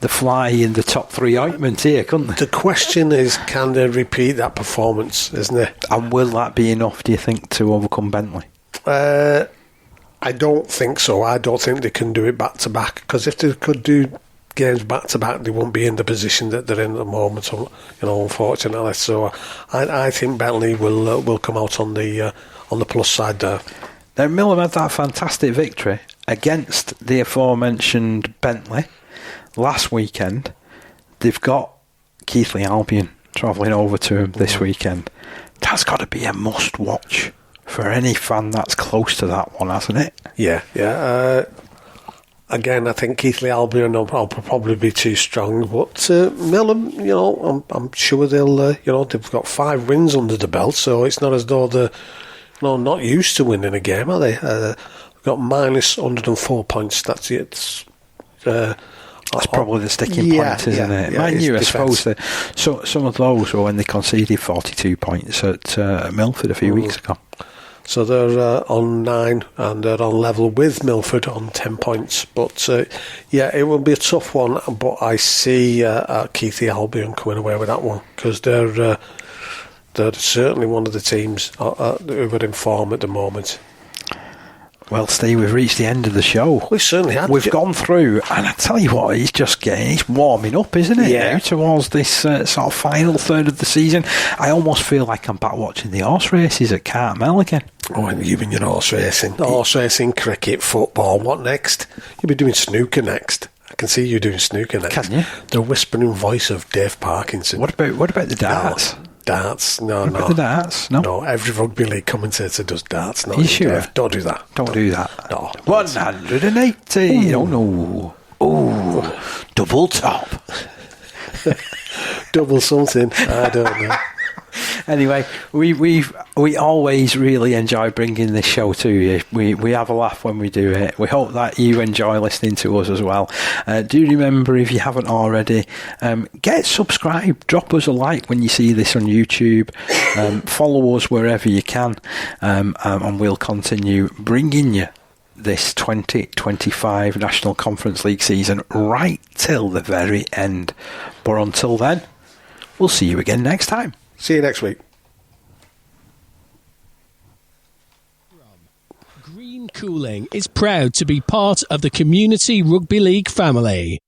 fly in the top 3 ointment here, couldn't they? The question is, can they repeat that performance, isn't it? And will that be enough, do you think, to overcome Bentley? I don't think so. I don't think they can do it back to back, because if they could do games back to back, they won't be in the position that they're in at the moment, unfortunately. So I think Bentley will come out on the plus side there. Now, Mill had that fantastic victory against the aforementioned Bentley last weekend. They've got Keighley Albion travelling over to him this weekend. That's got to be a must watch for any fan that's close to that one, hasn't it? Yeah. Again, I think Keighley Albion will probably be too strong, but Millham, I'm sure they've got 5 wins under the belt, so it's not as though they're not used to winning a game, are they? Got minus 104 points. That's it. That's probably the sticking point, isn't it? Yeah, Mind you, I suppose that some of those were when they conceded 42 points at Milford a few weeks ago. So they're on 9 and they're on level with Milford on 10 points. But it will be a tough one. But I see Keighley Albion coming away with that one, because they're certainly one of the teams who are in form at the moment. Well, Steve, we've reached the end of the show. We certainly have. We've gone through, and I tell you what, he's warming up, isn't it? Yeah. Now towards this sort of final third of the season. I almost feel like I'm back watching the horse races at Cartmel again. Oh, and you've been your horse racing, cricket, football. What next? You'll be doing snooker next. I can see you doing snooker next. Can you? The whispering voice of Dave Parkinson. What about the darts? Darts? No. The darts? No. No, every rugby league commentator does darts. No, Are you sure? Dave. Don't do that. Don't do that. No. 180. Oh, no. Oh, double top. Double something. I don't know. Anyway, we always really enjoy bringing this show to you. We have a laugh when we do it. We hope that you enjoy listening to us as well. Do remember, if you haven't already, get subscribed. Drop us a like when you see this on YouTube. Follow us wherever you can, and we'll continue bringing you this 2025 National Conference League season right till the very end. But until then, we'll see you again next time. See you next week. Green Cooling is proud to be part of the Community Rugby League family.